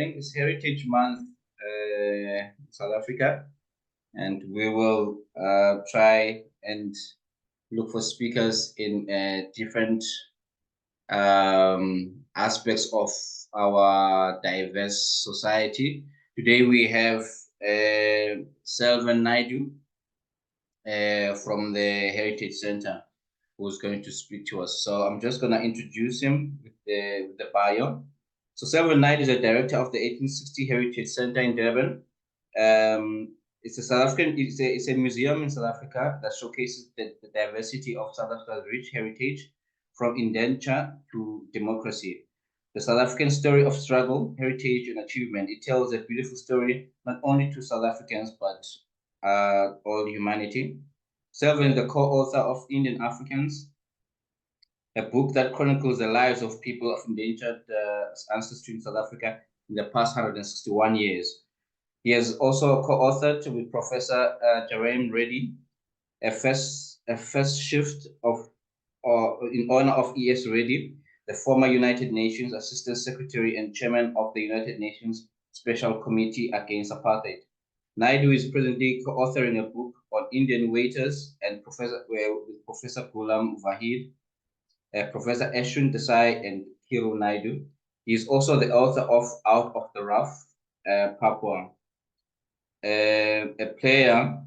It's Heritage Month in South Africa, and we will try and look for speakers in different aspects of our diverse society. Today we have Selvan Naidoo from the Heritage Center, who's going to speak to us. So I'm just going to introduce him with the bio. So Selvan Naidoo is a director of the 1860 Heritage Center in Durban. It's a South African. It's a museum in South Africa that showcases the diversity of South Africa's rich heritage, from indenture to democracy. The South African story of struggle, heritage, and achievement. It tells a beautiful story not only to South Africans but all humanity. Selvan is the co-author of Indian Africans, a book that chronicles the lives of people of indentured ancestry in South Africa in the past 161 years. He has also co-authored with Professor Jairam Reddy a first shift of in honor of E.S. Reddy, the former United Nations Assistant Secretary and Chairman of the United Nations Special Committee Against Apartheid. Naidoo is presently co-authoring a book on Indian waiters and with Professor Ghulam Vahid, Professor Ashwin Desai, and Kiru Naidoo. He is also the author of Out of the Rough, Papua. A player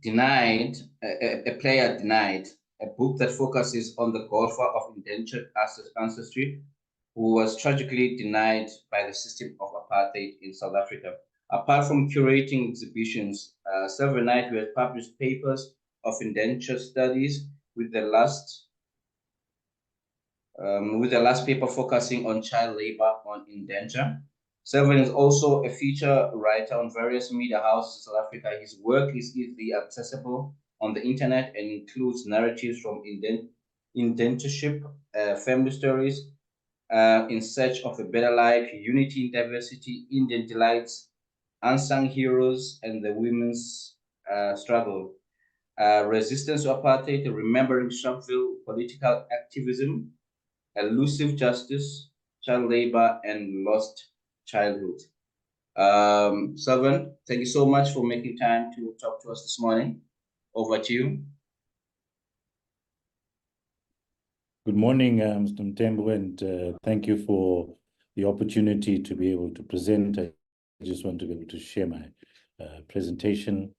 denied, a book that focuses on the golfer of indentured ancestry who was tragically denied by the system of apartheid in South Africa. Apart from curating exhibitions, Selvan Naidoo has published papers of indenture studies, with the last paper focusing on child labor on indenture. Selvan is also a feature writer on various media houses in South Africa. His work is easily accessible on the internet and includes narratives from indentureship, family stories, In Search of a Better Life, Unity in Diversity, Indian Delights, Unsung Heroes, and the Women's Struggle, Resistance to Apartheid, Remembering Sharpeville, Political Activism, Elusive Justice, Child Labor, and Lost Childhood. Selvan, thank you so much for making time to talk to us this morning. Over to you. Good morning, Mr. Mtembu, and thank you for the opportunity to be able to present. I just want to be able to share my presentation.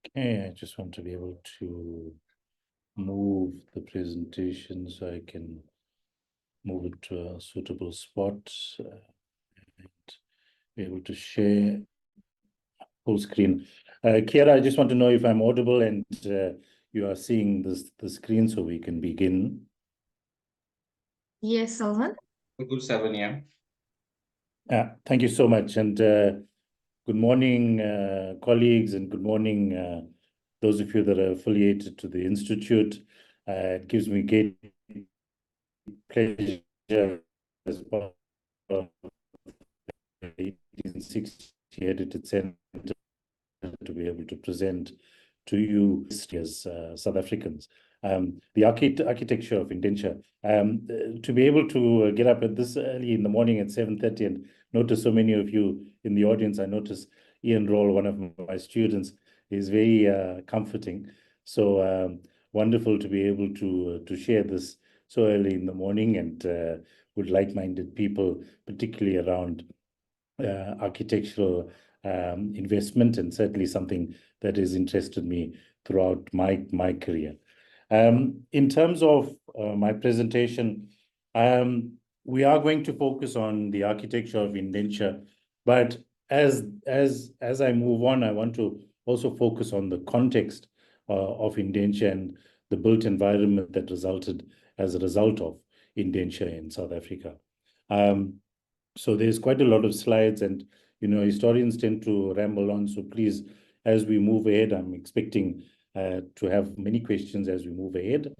Okay, I just want to be able to move the presentation so I can move it to a suitable spot and be able to share full screen. Kiera, I just want to know if I'm audible and you are seeing the screen so we can begin. Yes, Selvan. Good, Selvan, yeah. Thank you so much. And good morning, colleagues, and good morning, those of you that are affiliated to the Institute. It gives me great pleasure as part of the 1860 Heritage Center to be able to present to you as South Africans. The architecture of indenture. To be able to get up at this early in the morning at 7:30 and notice so many of you in the audience. I notice Ian Roll, one of my students, is very comforting. So wonderful to be able to share this so early in the morning, and with like-minded people, particularly around architectural investment, and certainly something that has interested me throughout my career. In terms of my presentation, we are going to focus on the architecture of indenture, but as I move on, I want to also focus on the context of indenture and the built environment that resulted as a result of indenture in South Africa. So there's quite a lot of slides, and historians tend to ramble on. So please, as we move ahead, I'm expecting to have many questions as we move ahead,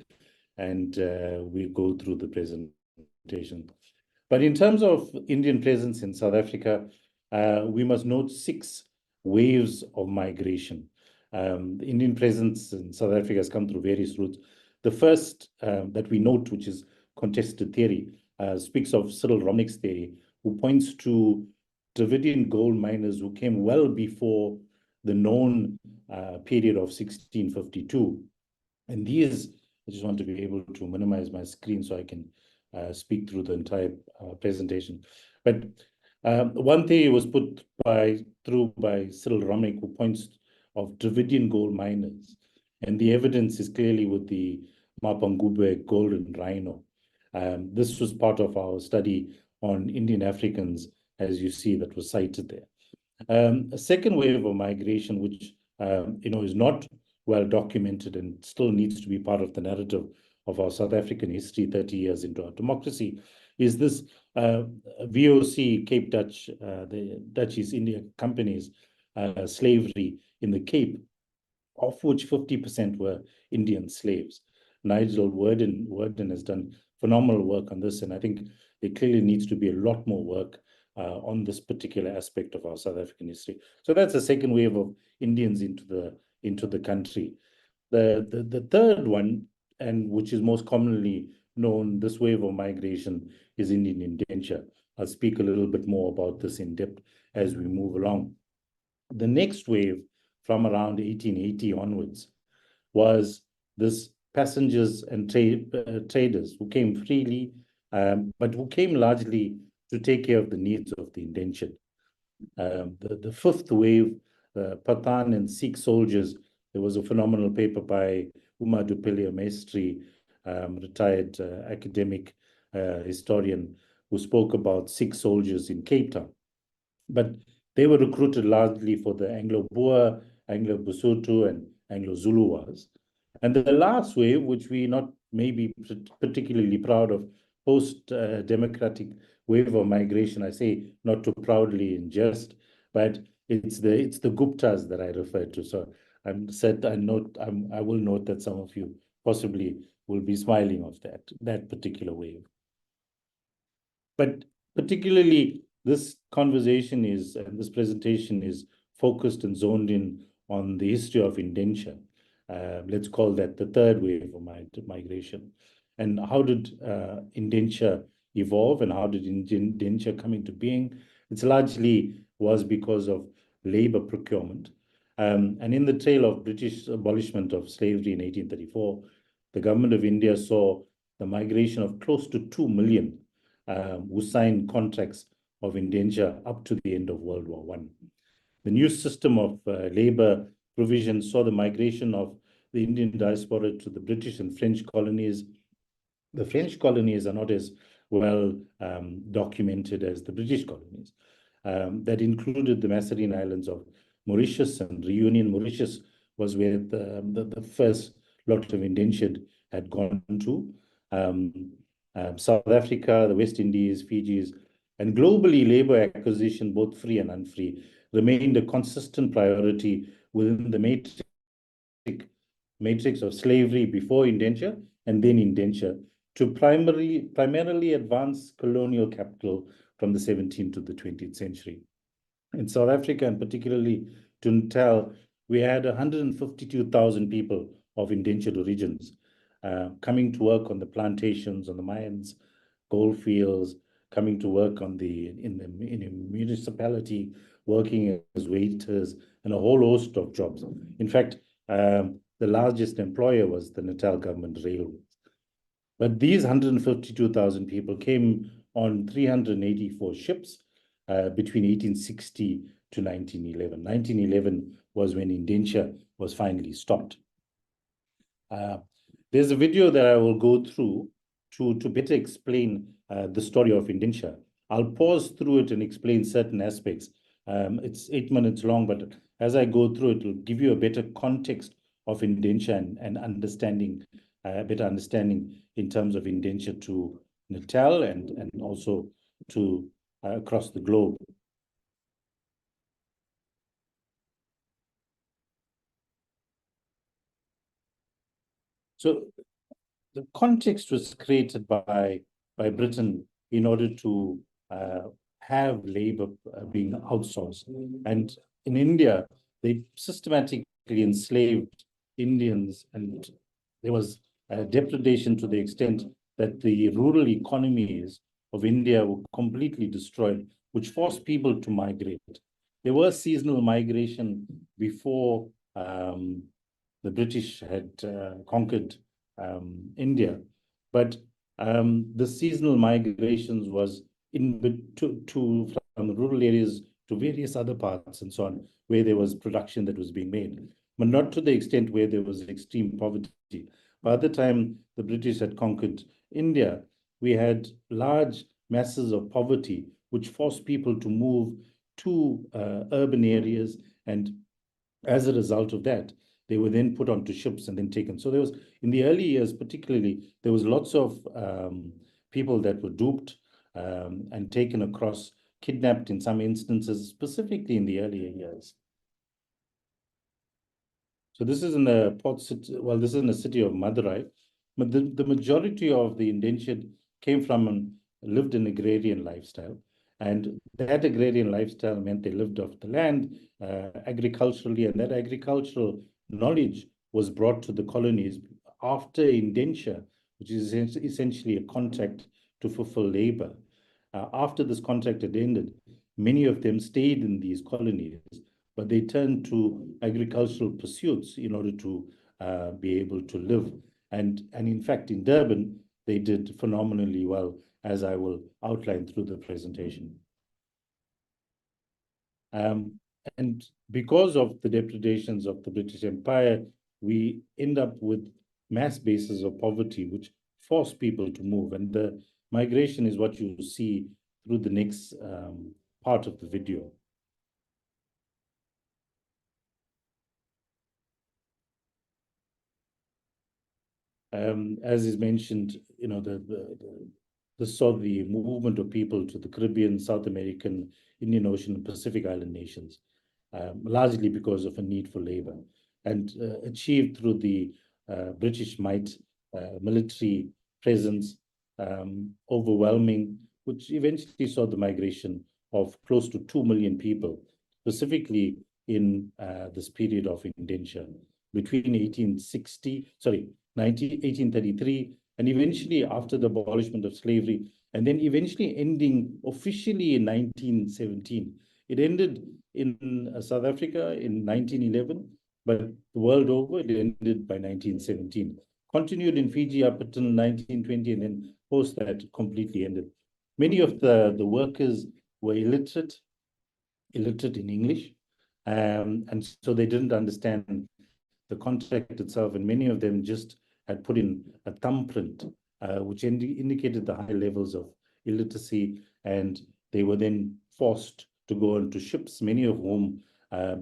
and we'll go through the presentation. But in terms of Indian presence in South Africa, we must note 6 waves of migration. The Indian presence in South Africa has come through various routes, The first that we note, which is contested theory, speaks of Cyril Romnick's theory, who points to Dravidian gold miners who came well before the known period of 1652. And these, I just want to be able to minimize my screen so I can speak through the entire presentation. But one theory was put through by Cyril Romnick, who points of Dravidian gold miners. And the evidence is clearly with the Mapangubwe golden rhino. This was part of our study on Indian Africans, as you see, that was cited there. A second wave of migration, which is not well documented and still needs to be part of the narrative of our South African history 30 years into our democracy, is this VOC Cape Dutch, the Dutch East India Company's slavery in the Cape, of which 50% were Indian slaves. Nigel Worden has done phenomenal work on this, and I think there clearly needs to be a lot more work on this particular aspect of our South African history. So that's the second wave of Indians into the country. The third one, and which is most commonly known, this wave of migration, is Indian indenture. I'll speak a little bit more about this in depth as we move along. The next wave, from around 1880 onwards, was this passengers and traders who came freely, but who came largely to take care of the needs of the indentured. The fifth wave, Pathan and Sikh soldiers, there was a phenomenal paper by Uma Dupelia Maestri, retired academic historian, who spoke about Sikh soldiers in Cape Town. But they were recruited largely for the Anglo-Boer, Anglo-Basotho, and Anglo-Zulu wars. And the last wave, which we not maybe particularly proud of, post-democratic wave of migration, I say not too proudly in jest, but it's the Guptas that I refer to. So I will note that some of you possibly will be smiling of that particular wave. But particularly, this conversation and this presentation is focused and zoned in on the history of indenture. Let's call that the third wave of migration. And how did indenture evolve, and how did indenture come into being? It's largely was because of labor procurement. And in the trail of British abolishment of slavery in 1834, the government of India saw the migration of close to 2 million who signed contracts of indenture up to the end of World War I. The new system of labor provision saw the migration of the Indian diaspora to the British and French colonies. The French colonies are not as well documented as the British colonies. That included the Mascarene Islands of Mauritius and Reunion. Mauritius was where the first lot of indentured had gone to. South Africa, the West Indies, Fijis, and globally, labor acquisition, both free and unfree, remained a consistent priority within the matrix of slavery before indenture and then indenture to primarily advance colonial capital from the 17th to the 20th century. In South Africa, and particularly to Natal, we had 152,000 people of indentured origins coming to work on the plantations, on the mines, gold fields, coming to work in the municipality, working as waiters, and a whole host of jobs. In fact, the largest employer was the Natal Government Railways. But these 152,000 people came on 384 ships between 1860 to 1911. 1911 was when indenture was finally stopped. There's a video that I will go through to better explain the story of indenture. I'll pause through it and explain certain aspects. It's 8 minutes long, but as I go through it will give you a better context of indenture and understanding, better understanding in terms of indenture to Natal and also to across the globe. So the context was created by Britain in order to have labor being outsourced. And in India, they systematically enslaved Indians, and there was depredation to the extent that the rural economies of India were completely destroyed, which forced people to migrate. There was seasonal migration before the British had conquered India, but the seasonal migrations was from the rural areas to various other parts and so on, where there was production that was being made, but not to the extent where there was extreme poverty. By the time the British had conquered India, we had large masses of poverty, which forced people to move to urban areas. And as a result of that, they were then put onto ships and then taken. So there was, in the early years particularly, there was lots of people that were duped and taken across, kidnapped in some instances, specifically in the earlier years. So this is in the port city, well, this is in the city of Madurai, but the majority of the indentured came from and lived an agrarian lifestyle. And that agrarian lifestyle meant they lived off the land agriculturally, and that agricultural knowledge was brought to the colonies after indenture, which is essentially a contract to fulfill labor. After this contract had ended, many of them stayed in these colonies, but they turned to agricultural pursuits in order to be able to live. And in fact, in Durban, they did phenomenally well, as I will outline through the presentation. And because of the depredations of the British Empire, we end up with mass bases of poverty, which force people to move. And the migration is what you see through the next part of the video. As is mentioned, you know, this saw the movement of people to the Caribbean, South American, Indian Ocean, and Pacific Island nations, largely because of a need for labor, and achieved through the British might, military presence, overwhelming, which eventually saw the migration of close to 2 million people, specifically in this period of indenture between 1833, and eventually after the abolishment of slavery, and then eventually ending officially in 1917. It ended in South Africa in 1911, but the world over, it ended by 1917. Continued in Fiji up until 1920, and then post that completely ended. Many of the workers were illiterate in English, and so they didn't understand the contract itself, and many of them just had put in a thumbprint, which indicated the high levels of illiteracy, and they were then forced to go onto ships, many of whom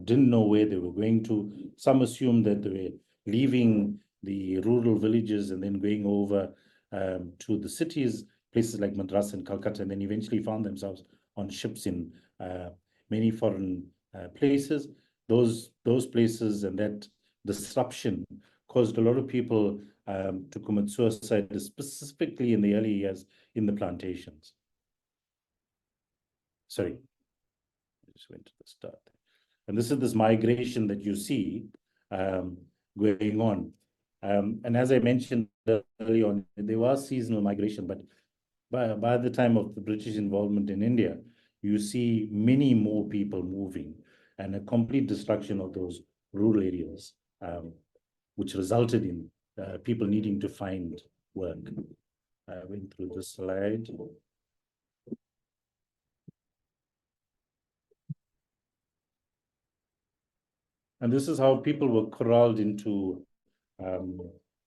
didn't know where they were going to. Some assumed that they were leaving the rural villages and then going over to the cities, places like Madras and Calcutta, and then eventually found themselves on ships in many foreign places. Those places and that disruption caused a lot of people to commit suicide, specifically in the early years in the plantations. Sorry, I just went to the start. And this is this migration that you see going on. And as I mentioned early on, there was seasonal migration, but by the time of the British involvement in India, you see many more people moving and a complete destruction of those rural areas, which resulted in people needing to find work. I went through this slide. And this is how people were corralled into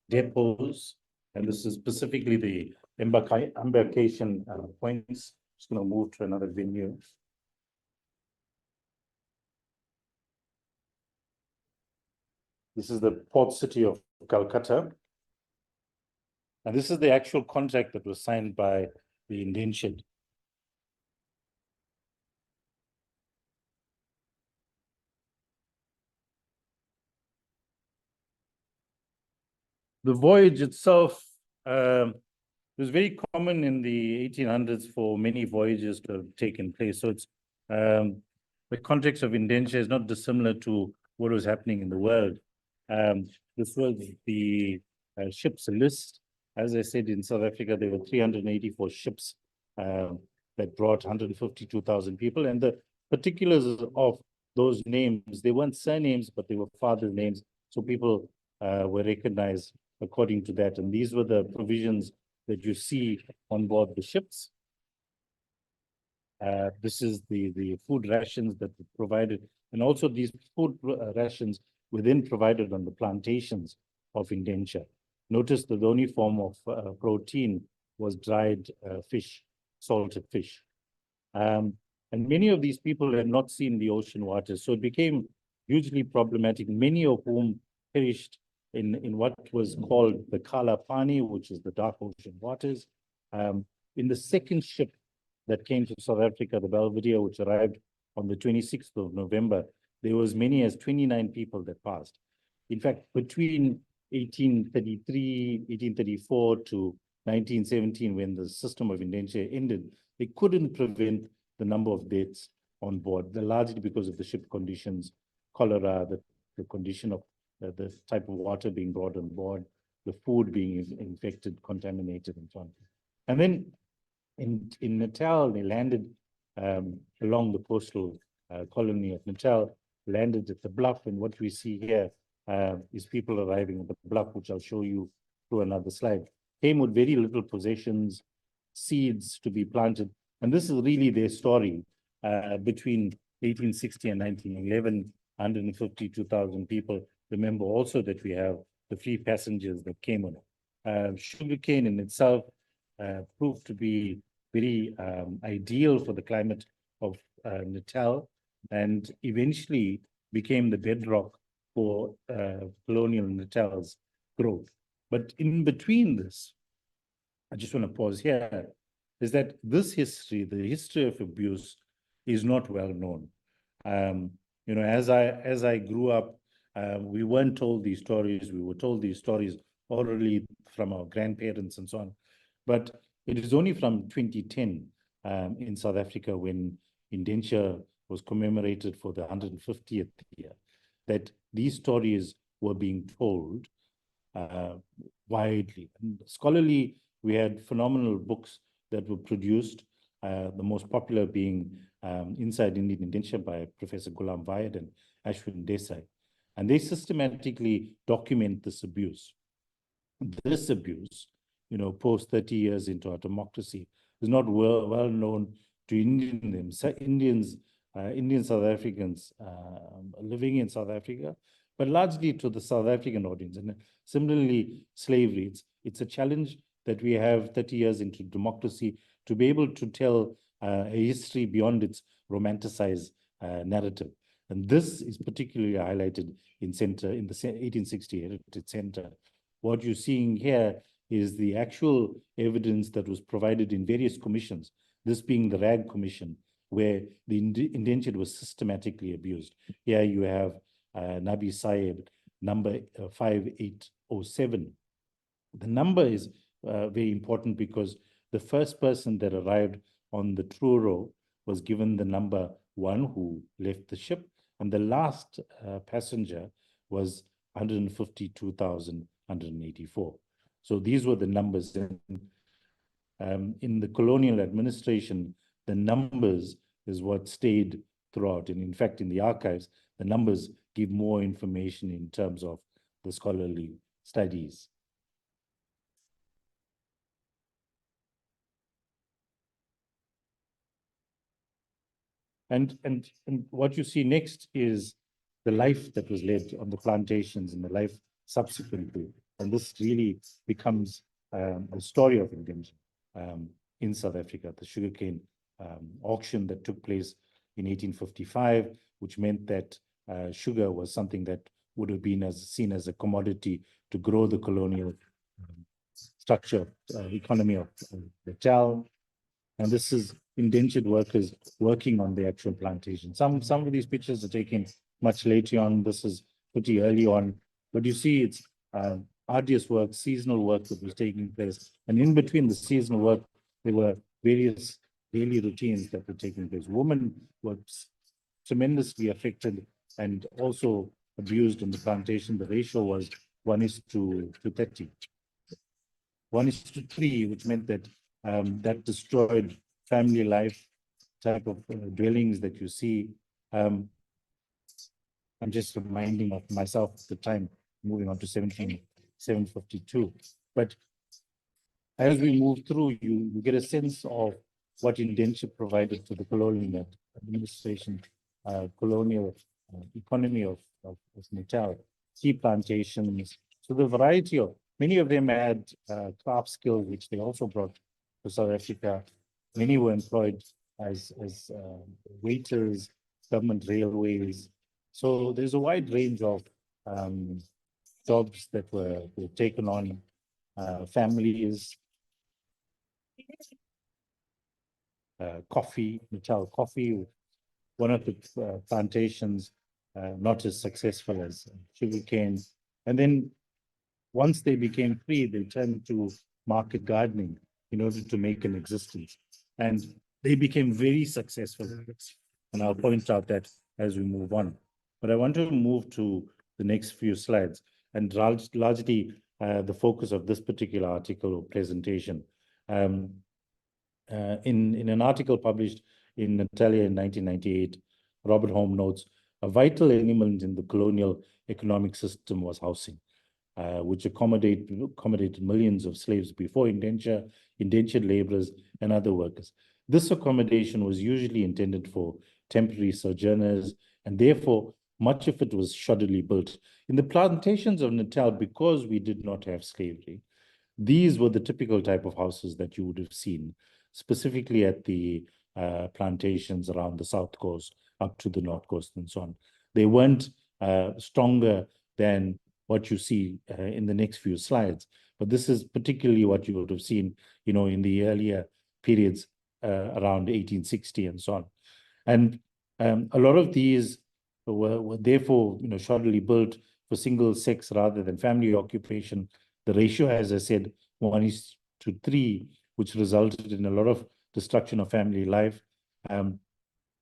depots. And this is specifically the embarkation points. Just going to move to another venue. This is the port city of Calcutta. And this is the actual contract that was signed by the indentured. The voyage itself was very common in the 1800s for many voyages to have taken place. So it's the context of indenture is not dissimilar to what was happening in the world. This was the ships list. As I said, in South Africa, there were 384 ships that brought 152,000 people. And the particulars of those names, they weren't surnames, but they were father names. So people were recognized according to that. And these were the provisions that you see on board the ships. This is the food rations that were provided. And also these food rations were then provided on the plantations of indenture. Notice that the only form of protein was dried fish, salted fish. And many of these people had not seen the ocean waters. So it became hugely problematic, many of whom perished in what was called the Kala Pani, which is the dark ocean waters. In the second ship that came to South Africa, the Belvedere, which arrived on the 26th of November, there was many as 29 people that passed. In fact, between 1833, 1834 to 1917, when the system of indenture ended, they couldn't prevent the number of deaths on board, largely because of the ship conditions, cholera, the condition of the type of water being brought on board, the food being infected, contaminated, and so on. And then in Natal, they landed along the coastal colony of Natal, landed at the bluff, and what we see here is people arriving at the bluff, which I'll show you through another slide. Came with very little possessions, seeds to be planted, and this is really their story. Between 1860 and 1911, 152,000 people. Remember also that we have the free passengers that came on it. Sugarcane in itself proved to be very ideal for the climate of Natal, and eventually became the bedrock for colonial Natal's growth. But in between this, I just want to pause here, is that this history, the history of abuse, is not well known. You know, as I grew up, we weren't told these stories. We were told these stories orally from our grandparents and so on. But it is only from 2010 in South Africa, when indenture was commemorated for the 150th year, that these stories were being told widely. And scholarly, we had phenomenal books that were produced, the most popular being Inside Indian Indenture by Professor Ghulam Vayed and Ashwin Desai. And they systematically document this abuse. This abuse, you know, post 30 years into our democracy, is not well known to Indian South Africans living in South Africa, but largely to the South African audience. And similarly, slavery, it's a challenge that we have 30 years into democracy to be able to tell a history beyond its romanticized narrative. And this is particularly highlighted in the 1860 Heritage Center. What you're seeing here is the actual evidence that was provided in various commissions, this being the RAG Commission, where the indentured was systematically abused. Here you have Nabi Saib, number 5807. The number is very important because the first person that arrived on the Truro was given the number 1 who left the ship, and the last passenger was 152,184. So these were the numbers. In the colonial administration, the numbers is what stayed throughout. And in fact, in the archives, the numbers give more information in terms of the scholarly studies. And what you see next is the life that was led on the plantations and the life subsequently. And this really becomes the story of indenture in South Africa, the sugarcane auction that took place in 1855, which meant that sugar was something that would have been seen as a commodity to grow the colonial structure, economy of Natal. And this is indentured workers working on the actual plantation. Some of these pictures are taken much later on. This is pretty early on, but you see it's arduous work, seasonal work that was taking place. And in between the seasonal work, there were various daily routines that were taking place. Women were tremendously affected and also abused on the plantation. The ratio was 1:30. 1:3, which meant that that destroyed family life type of dwellings that you see. I'm just reminding of myself at the time, moving on to 752. But as we move through, you get a sense of what indenture provided to the colonial administration, colonial economy of Natal, tea plantations. So the variety of, many of them had craft skills, which they also brought to South Africa. Many were employed as waiters, government railways. So there's a wide range of jobs that were taken on. Families, coffee, Natal coffee, one of the plantations not as successful as sugarcane. And then once they became free, they turned to market gardening in order to make an existence. And they became very successful at this. And I'll point out that as we move on. But I want to move to the next few slides, and largely the focus of this particular article or presentation. In an article published in Natalia in 1998, Robert Home notes, a vital element in the colonial economic system was housing, which accommodated millions of slaves before indentured laborers, and other workers. This accommodation was usually intended for temporary sojourners, and therefore much of it was shoddily built. In the plantations of Natal, because we did not have slavery, these were the typical type of houses that you would have seen, specifically at the plantations around the south coast, up to the north coast and so on. They weren't stronger than what you see in the next few slides, but this is particularly what you would have seen, in the earlier periods around 1860 and so on. And a lot of these were therefore, shoddily built for single sex rather than family occupation. The ratio, as I said, 1:3, which resulted in a lot of destruction of family life. And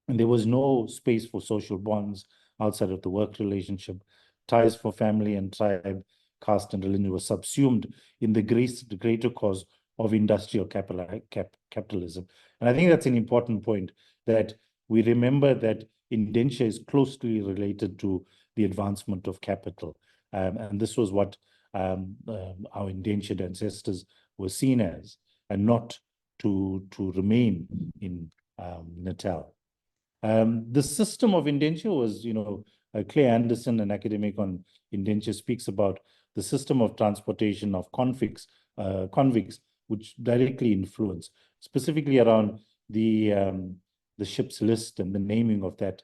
there was no space for social bonds outside of the work relationship. Ties for family and tribe, caste, and religion were subsumed in the greater cause of industrial capitalism. And I think that's an important point, that we remember that indenture is closely related to the advancement of capital. And this was what our indentured ancestors were seen as, and not to remain in Natal. The system of indenture was, Clay Anderson, an academic on indenture, speaks about the system of transportation of convicts, which directly influence, specifically around the ship's list and the naming of that.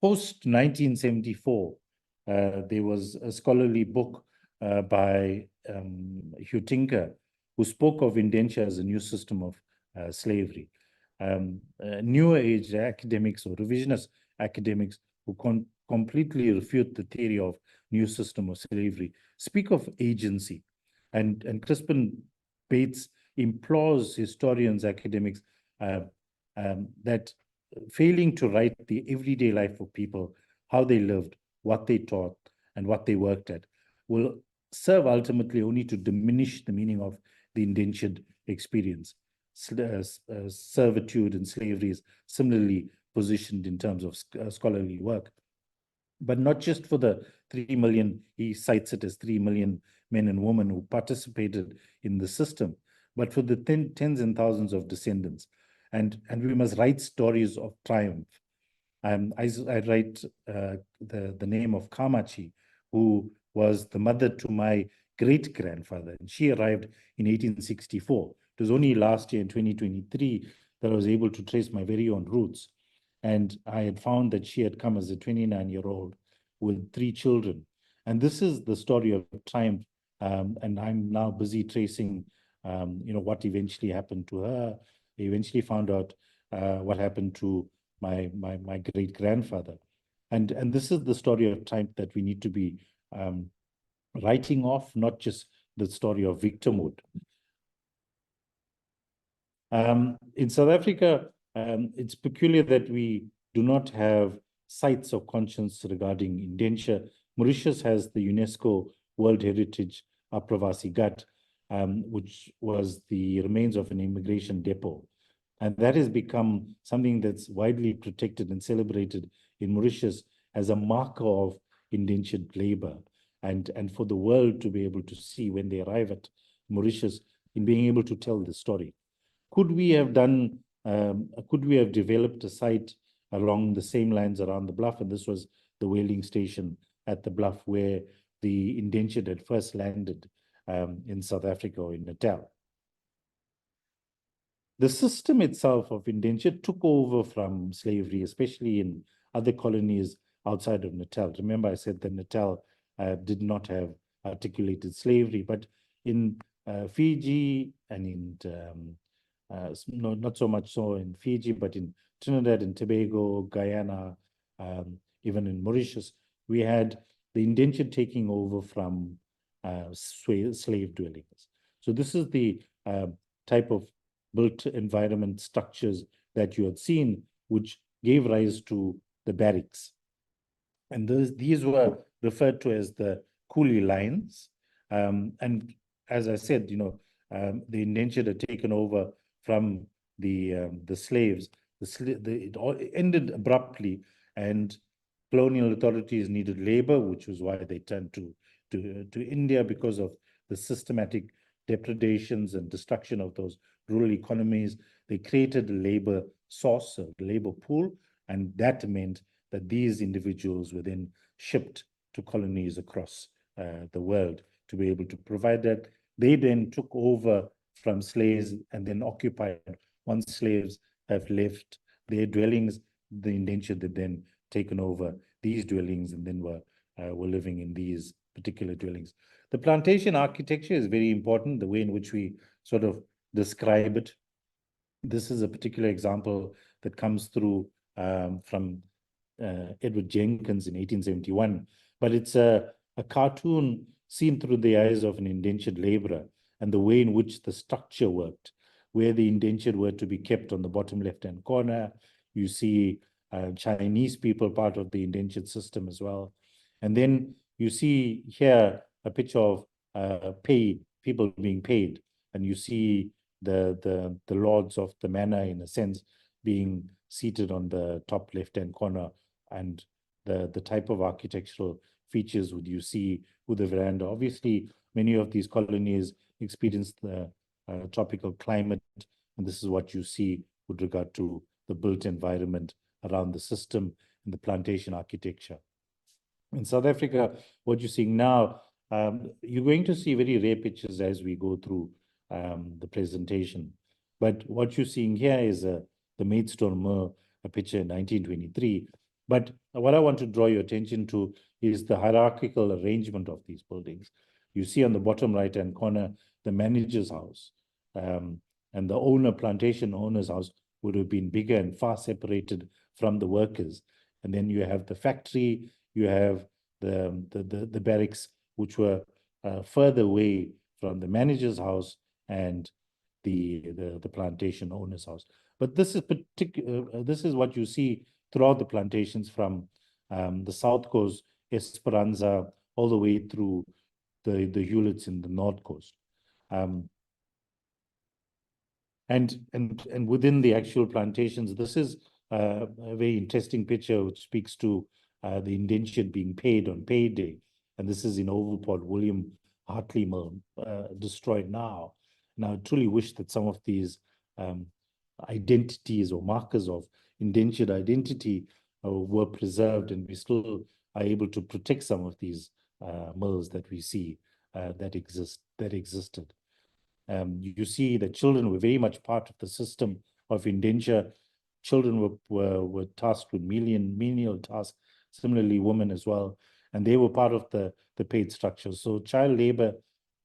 Post 1974, there was a scholarly book by Hugh Tinker, who spoke of indenture as a new system of slavery. Newer age academics or revisionist academics who completely refute the theory of new system of slavery speak of agency. And Crispin Bates implores historians, academics, that failing to write the everyday life of people, how they lived, what they taught, and what they worked at, will serve ultimately only to diminish the meaning of the indentured experience. Servitude and slavery is similarly positioned in terms of scholarly work. But not just for the 3 million, he cites it as 3 million men and women who participated in the system, but for the tens and thousands of descendants. And we must write stories of triumph. I write the name of Kamachi, who was the mother to my great-grandfather, and she arrived in 1864. It was only last year in 2023 that I was able to trace my very own roots. And I had found that she had come as a 29-year-old with 3 children. And this is the story of triumph. And I'm now busy tracing, what eventually happened to her. I eventually found out what happened to my great-grandfather. And this is the story of triumph that we need to be writing off, not just the story of victimhood. In South Africa, it's peculiar that we do not have sites of conscience regarding indenture. Mauritius has the UNESCO World Heritage Apravasi Ghat, which was the remains of an immigration depot. And that has become something that's widely protected and celebrated in Mauritius as a marker of indentured labor, and for the world to be able to see when they arrive at Mauritius in being able to tell the story. Could we have developed a site along the same lines around the bluff? And this was the whaling station at the bluff where the indentured had first landed in South Africa or in Natal. The system itself of indenture took over from slavery, especially in other colonies outside of Natal. Remember, I said that Natal did not have articulated slavery, but in Fiji and in, no, not so much so in Fiji, but in Trinidad and Tobago, Guyana, even in Mauritius, we had the indentured taking over from slave dwellings. So this is the type of built environment structures that you had seen, which gave rise to the barracks. And these were referred to as the coolie lines. And as I said, the indentured had taken over from the slaves. It all ended abruptly, and colonial authorities needed labor, which was why they turned to India, because of the systematic depredations and destruction of those rural economies. They created a labor source, a labor pool, and that meant that these individuals were then shipped to colonies across the world to be able to provide that. They then took over from slaves and then occupied. Once slaves have left their dwellings, the indentured had then taken over these dwellings and then were living in these particular dwellings. The plantation architecture is very important, the way in which we sort of describe it. This is a particular example that comes through from Edward Jenkins in 1871, but it's a cartoon seen through the eyes of an indentured laborer and the way in which the structure worked, where the indentured were to be kept on the bottom left-hand corner. You see Chinese people part of the indentured system as well. And then you see here a picture of people being paid, and you see the lords of the manor, in a sense, being seated on the top left-hand corner, and the type of architectural features would you see with the veranda. Obviously, many of these colonies experienced the tropical climate, and this is what you see with regard to the built environment around the system and the plantation architecture. In South Africa, what you're seeing now, you're going to see very rare pictures as we go through the presentation. But what you're seeing here is the Maidstone Mill, a picture in 1923. But what I want to draw your attention to is the hierarchical arrangement of these buildings. You see on the bottom right-hand corner, the manager's house, and the plantation owner's house would have been bigger and far separated from the workers. And then you have the factory, you have the barracks, which were further away from the manager's house and the plantation owner's house. But this is what you see throughout the plantations from the South Coast, Esperanza, all the way through the Hewletts in the North Coast. And within the actual plantations, this is a very interesting picture which speaks to the indentured being paid on payday. And this is in Ovalport, William Hartley Mill, destroyed now. Now, I truly wish that some of these identities or markers of indentured identity were preserved, and we still are able to protect some of these mills that we see that existed. You see that children were very much part of the system of indenture. Children were tasked with menial tasks, similarly women as well, and they were part of the paid structure. So child labor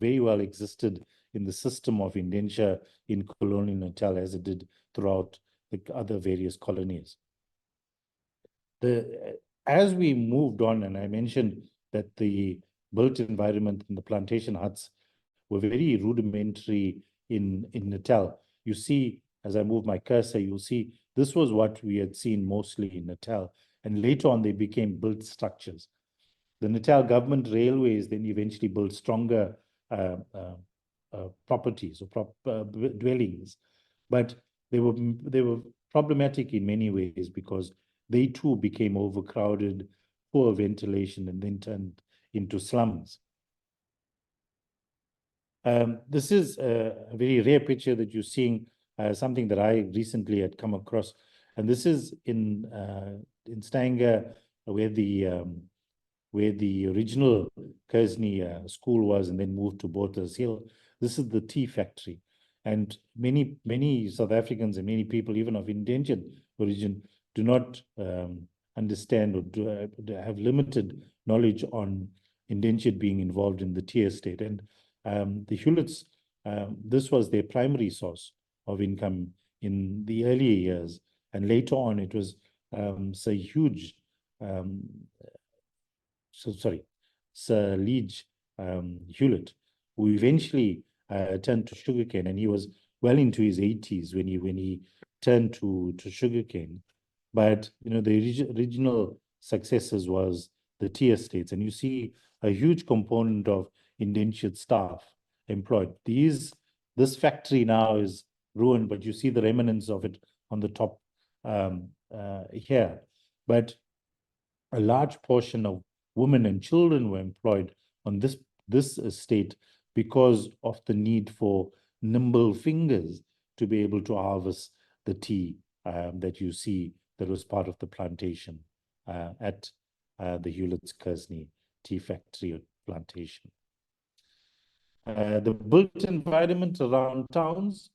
very well existed in the system of indenture in colonial Natal, as it did throughout the other various colonies. As we moved on, and I mentioned that the built environment and the plantation huts were very rudimentary in Natal. You see, as I move my cursor, you'll see this was what we had seen mostly in Natal. And later on, they became built structures. The Natal government railways then eventually built stronger properties or dwellings, but they were problematic in many ways because they too became overcrowded, poor ventilation, and then turned into slums. This is a very rare picture that you're seeing, something that I recently had come across, and this is in Stanger, where the original KZN school was, and then moved to Botha's Hill. This is the tea factory, and many South Africans and many people, even of indentured origin, do not understand or have limited knowledge on indentured being involved in the tea estate. And the Hewletts, this was their primary source of income in the earlier years, and later on it was a huge Sir Liege Hewlett, who eventually turned to sugarcane, and he was well into his 80s when he turned to sugarcane. But the original successes was the tea estates, and you see a huge component of indentured staff employed. This factory now is ruined, but you see the remnants of it on the top here. But a large portion of women and children were employed on this estate because of the need for nimble fingers to be able to harvest the tea that you see that was part of the plantation at the Hewlett's KZN tea factory or plantation. The built environment around towns.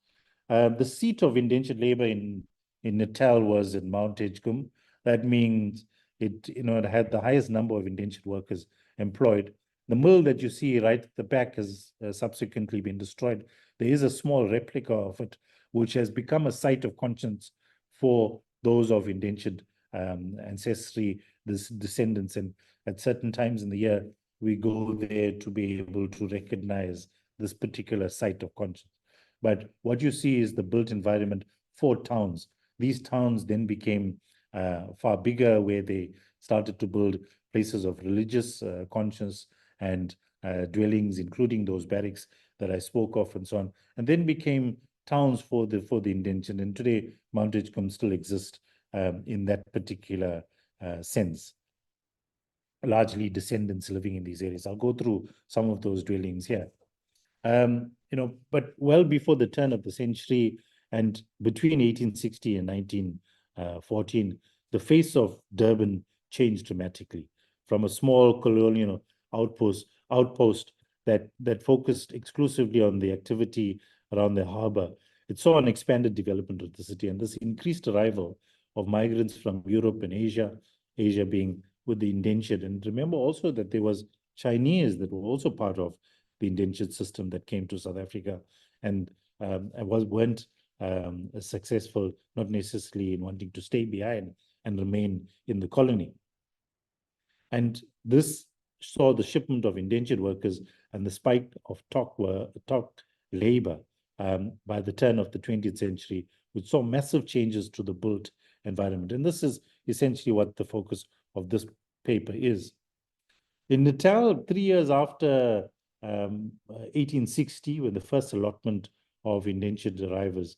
The seat of indentured labor in Natal was in Mount Edgecombe. That means it had the highest number of indentured workers employed. The mill that you see right at the back has subsequently been destroyed. There is a small replica of it, which has become a site of conscience for those of indentured ancestry, descendants. And at certain times in the year, we go there to be able to recognize this particular site of conscience. But what you see is the built environment for towns. These towns then became far bigger, where they started to build places of religious conscience and dwellings, including those barracks that I spoke of and so on, and then became towns for the indentured. And today, Mount Edgecombe still exists in that particular sense. Largely descendants living in these areas. I'll go through some of those dwellings here. But well before the turn of the century and between 1860 and 1914, the face of Durban changed dramatically from a small colonial outpost that focused exclusively on the activity around the harbor. It saw an expanded development of the city, and this increased arrival of migrants from Europe and Asia being with the indentured. And remember also that there was Chinese that were also part of the indentured system that came to South Africa and weren't successful, not necessarily in wanting to stay behind and remain in the colony. And this saw the shipment of indentured workers and the spike of talk labor by the turn of the 20th century, which saw massive changes to the built environment. And this is essentially what the focus of this paper is. In Natal, 3 years after 1860, when the first allotment of indentured workers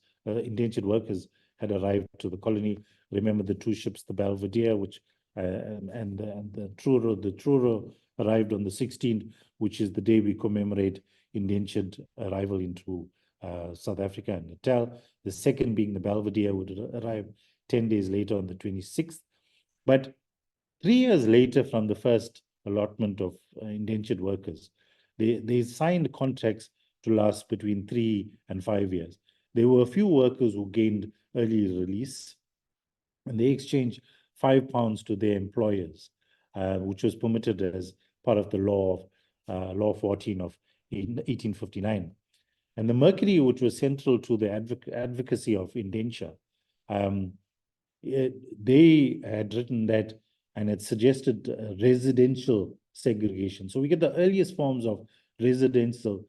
had arrived to the colony, remember the two ships, the Belvedere, which and the Truro arrived on the 16th, which is the day we commemorate indentured arrival into South Africa and Natal. The second being the Belvedere would arrive 10 days later on the 26th. But 3 years later from the first allotment of indentured workers, they signed contracts to last between 3 and 5 years. There were a few workers who gained early release, and they exchanged £5 to their employers, which was permitted as part of the law 14 of 1859. And the Mercury, which was central to the advocacy of indenture, they had written that and had suggested residential segregation. So we get the earliest forms of residential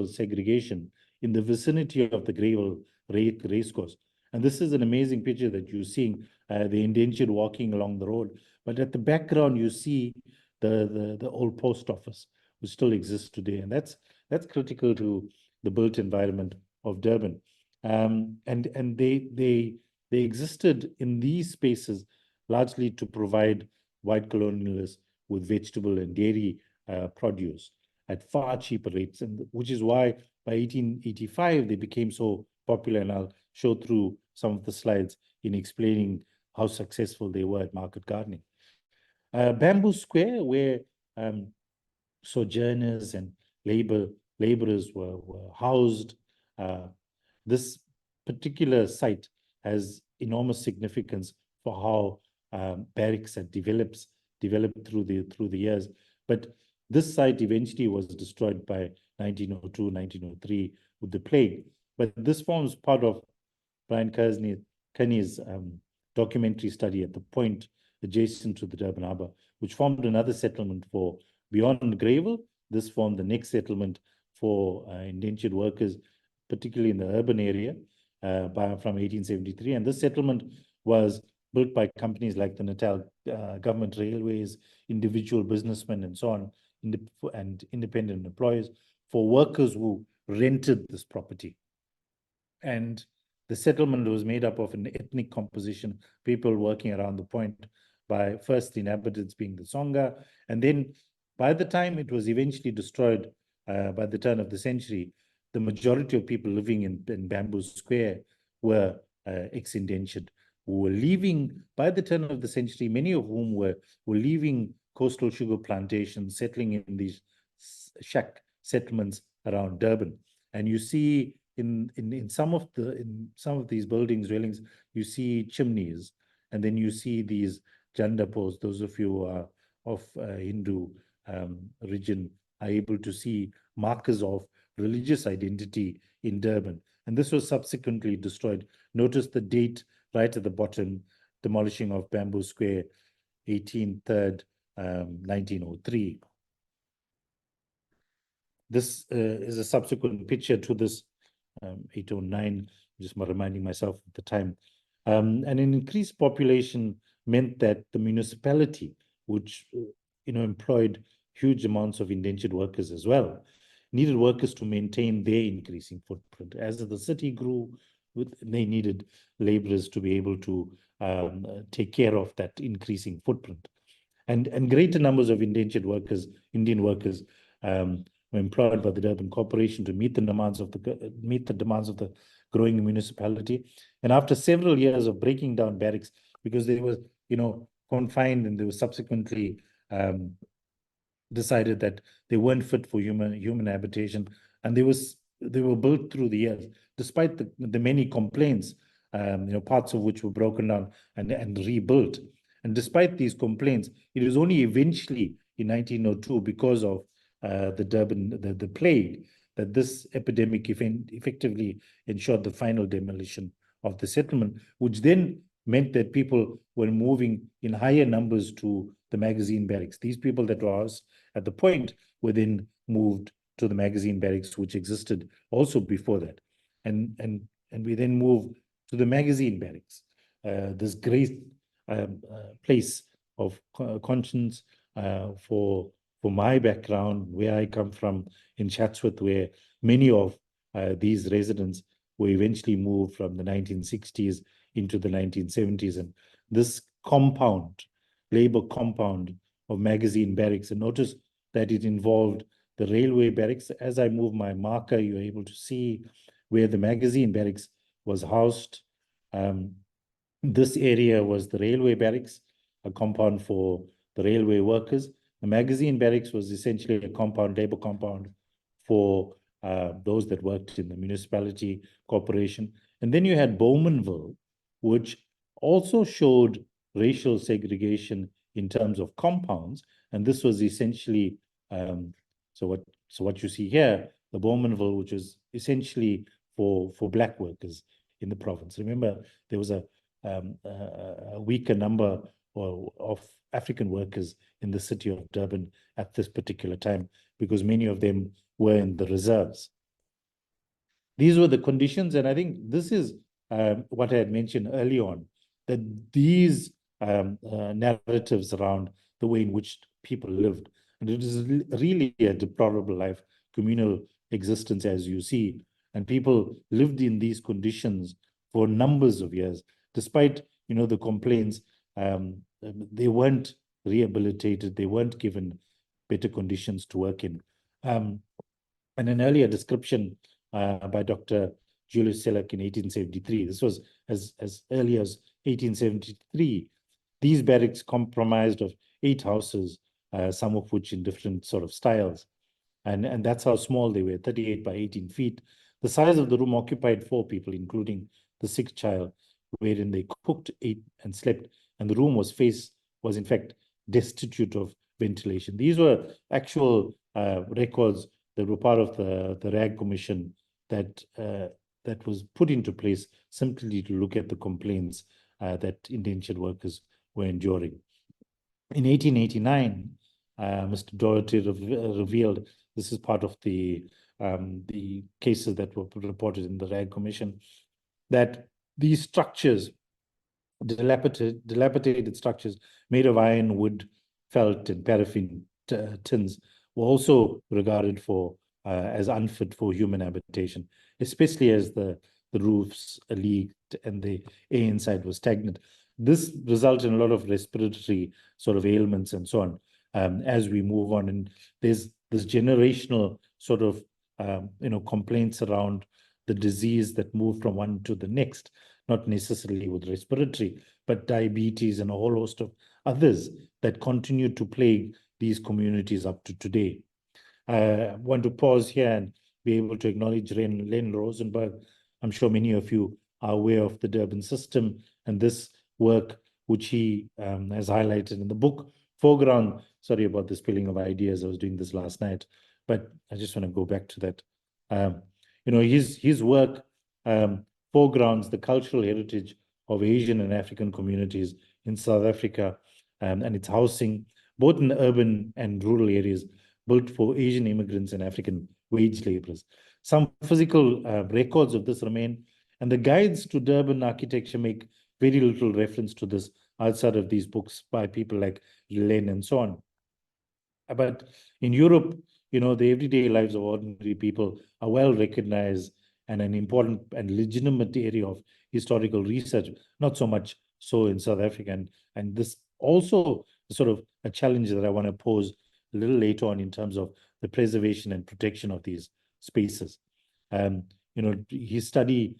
segregation in the vicinity of the Greyville racecourse. And this is an amazing picture that you're seeing, the indentured walking along the road. But at the background, you see the old post office, which still exists today. And that's critical to the built environment of Durban. And they existed in these spaces largely to provide white colonialists with vegetable and dairy produce at far cheaper rates, and which is why by 1885 they became so popular. And I'll show through some of the slides in explaining how successful they were at market gardening. Bamboo Square, where sojourners and laborers were housed. This particular site has enormous significance for how barracks had developed through the years. But this site eventually was destroyed by 1902, 1903 with the plague. But this forms part of Brian Kearney's documentary study at the point adjacent to the Durban Harbour, which formed another settlement for beyond Greyville. This formed the next settlement for indentured workers, particularly in the urban area, from 1873. And this settlement was built by companies like the Natal government railways, individual businessmen, and so on, and independent employers for workers who rented this property. And the settlement was made up of an ethnic composition, people working around the point, by first the inhabitants being the Songa, and then by the time it was eventually destroyed by the turn of the century, the majority of people living in Bamboo Square were ex-indentured, who were leaving by the turn of the century, many of whom were leaving coastal sugar plantations, settling in these shack settlements around Durban. And you see in some of these buildings, railings, you see chimneys, and then you see these jandapos. Those of you who are of Hindu origin are able to see markers of religious identity in Durban. And this was subsequently destroyed. Notice the date right at the bottom, demolishing of Bamboo Square, 18/3, 1903. This is a subsequent picture to this 809, just reminding myself at the time. And an increased population meant that the municipality, which employed huge amounts of indentured workers as well, needed workers to maintain their increasing footprint. As the city grew, they needed laborers to be able to take care of that increasing footprint. And greater numbers of indentured workers, Indian workers, were employed by the Durban Corporation to meet the demands of the growing municipality. And after several years of breaking down barracks, because they were confined, and they were subsequently decided that they weren't fit for human habitation, and they were built through the years, despite the many complaints, parts of which were broken down and rebuilt. And despite these complaints, it was only eventually in 1902, because of the plague, that this epidemic effectively ensured the final demolition of the settlement, which then meant that people were moving in higher numbers to the magazine barracks. These people that were at the point were then moved to the magazine barracks, which existed also before that. And we then move to the magazine barracks, this great place of conscience for my background, where I come from in Chatsworth, where many of these residents were eventually moved from the 1960s into the 1970s. And this labor compound of magazine barracks, and notice that it involved the railway barracks. As I move my marker, you're able to see where the magazine barracks was housed. This area was the railway barracks, a compound for the railway workers. The magazine barracks was essentially a labor compound for those that worked in the municipality corporation. And then you had Bowmanville, which also showed racial segregation in terms of compounds. And this was essentially, so what you see here, the Bowmanville, which was essentially for Black workers in the province. Remember, there was a weaker number of African workers in the city of Durban at this particular time, because many of them were in the reserves. These were the conditions, and I think this is what I had mentioned early on, that these narratives around the way in which people lived. And it is really a deplorable life, communal existence, as you see. And people lived in these conditions for numbers of years, despite, the complaints. They weren't rehabilitated. They weren't given better conditions to work in. And an earlier description by Dr. Julius Selleck in 1873, this was as early as 1873, these barracks comprised of 8 houses, some of which in different sort of styles. And that's how small they were, 38 by 18 feet. The size of the room occupied 4 people, including the 6th child, wherein they cooked, ate, and slept. And the room was in fact destitute of ventilation. These were actual records that were part of the RAG Commission that was put into place simply to look at the complaints that indentured workers were enduring. In 1889, Mr. Doherty revealed, this is part of the cases that were reported in the RAG Commission, that these structures, dilapidated structures made of iron, wood, felt, and paraffin tins, were also regarded as unfit for human habitation, especially as the roofs leaked and the air inside was stagnant. This resulted in a lot of respiratory sort of ailments and so on as we move on. And there's this generational sort of complaints around the disease that moved from one to the next, not necessarily with respiratory, but diabetes and a whole host of others that continue to plague these communities up to today. I want to pause here and be able to acknowledge Len Rosenberg. I'm sure many of you are aware of the Durban system and this work, which he has highlighted in the book. Foreground, sorry about the spilling of ideas. I was doing this last night, but I just want to go back to that. His work foregrounds the cultural heritage of Asian and African communities in South Africa and its housing, both in urban and rural areas, built for Asian immigrants and African wage laborers. Some physical records of this remain, and the guides to Durban architecture make very little reference to this outside of these books by people like Len and so on. But in Europe, the everyday lives of ordinary people are well recognized and an important and legitimate area of historical research, not so much so in South Africa. And this also is sort of a challenge that I want to pose a little later on in terms of the preservation and protection of these spaces. His study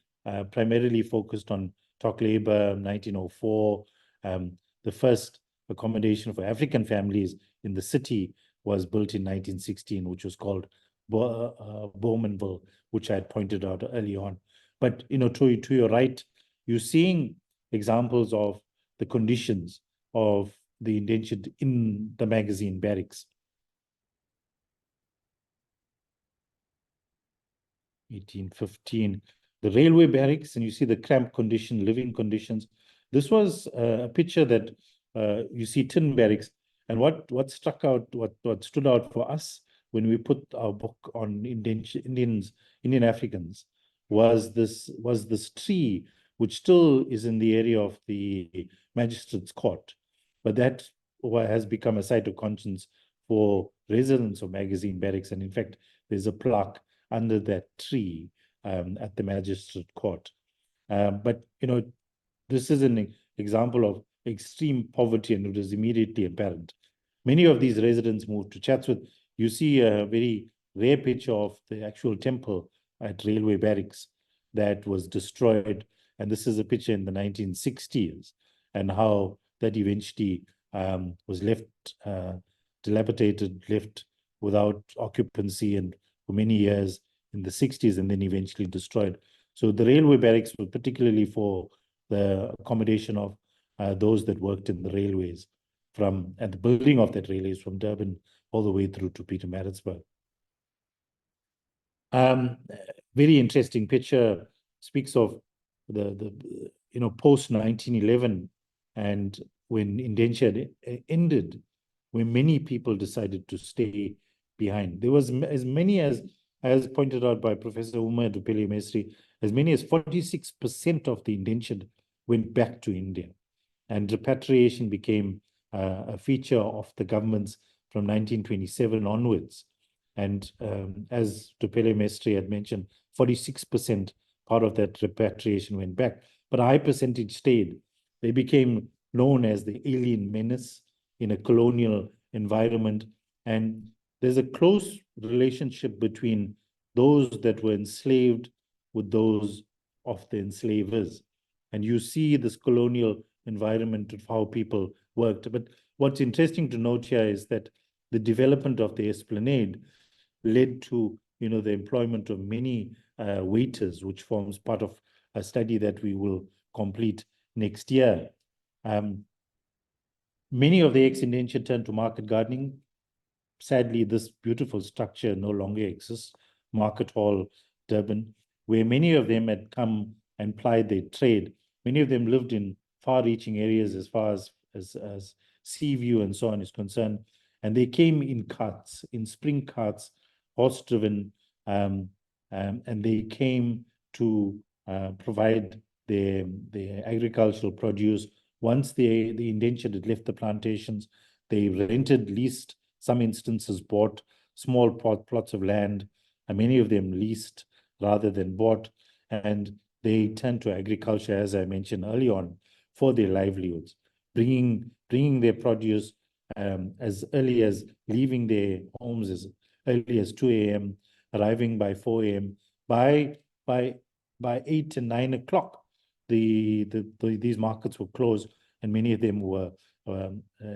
primarily focused on Talk Labor, 1904. The first accommodation for African families in the city was built in 1916, which was called Bowmanville, which I had pointed out early on. But, to your right, you're seeing examples of the conditions of the indentured in the magazine barracks. 1815, the railway barracks, and you see the cramped living conditions. This was a picture that you see tin barracks, and what stood out for us when we put our book on Indian Africans was this tree, which still is in the area of the magistrate's court, but that has become a site of conscience for residents of magazine barracks, and in fact, there's a plaque under that tree at the magistrate court. But this is an example of extreme poverty, and it is immediately apparent. Many of these residents moved to Chatsworth. You see a very rare picture of the actual temple at Railway Barracks that was destroyed. And this is a picture in the 1960s and how that eventually was left dilapidated, left without occupancy, and for many years in the 60s, and then eventually destroyed. So the railway barracks were particularly for the accommodation of those that worked in the railways and the building of that railways from Durban all the way through to Pietermaritzburg. Very interesting picture, speaks of the post 1911 and when indenture ended, when many people decided to stay behind. There was as many as pointed out by Professor Uma Dupele Mesri, as many as 46% of the indentured went back to India, and repatriation became a feature of the government's from 1927 onwards. And as Tupele Mestre had mentioned, 46% part of that repatriation went back, but a high percentage stayed. They became known as the alien menace in a colonial environment. And there's a close relationship between those that were enslaved with those of the enslavers. And you see this colonial environment of how people worked. But what's interesting to note here is that the development of the esplanade led to, the employment of many waiters, which forms part of a study that we will complete next year. Many of the ex-indentured turned to market gardening. Sadly, this beautiful structure no longer exists, Market Hall, Durban, where many of them had come and plied their trade. Many of them lived in far-reaching areas as far as Seaview and so on is concerned. And they came in carts, in spring carts, horse-driven, and they came to provide their agricultural produce. Once the indentured had left the plantations, they rented, leased, some instances bought small plots of land, and many of them leased rather than bought, and they turned to agriculture, as I mentioned early on, for their livelihoods, bringing their produce as early as leaving their homes as early as 2 a.m., arriving by 4 a.m. By 8 and 9 o'clock, these markets were closed, and many of them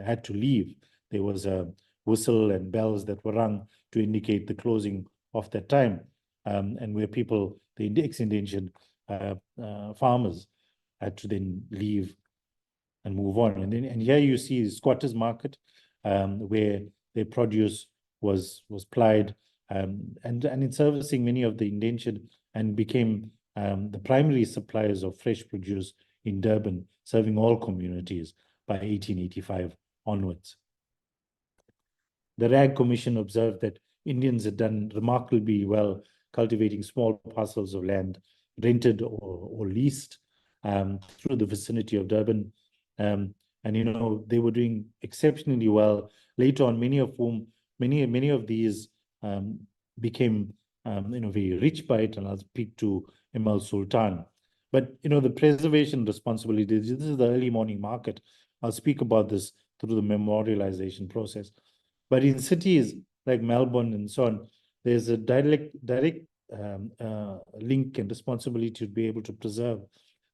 had to leave. There was a whistle and bells that were rung to indicate the closing of that time, and where people, the ex-indentured farmers, had to then leave and move on. And here you see the squatters market, where their produce was plied, and in servicing many of the indentured, and became the primary suppliers of fresh produce in Durban, serving all communities by 1885 onwards. The RAG Commission observed that Indians had done remarkably well cultivating small parcels of land, rented or leased through the vicinity of Durban. And they were doing exceptionally well. Later on, many of these became very rich by it, and I'll speak to Imal Sultan. But the preservation responsibility, this is the early morning market. I'll speak about this through the memorialization process. But in cities like Melbourne and so on, there's a direct link and responsibility to be able to preserve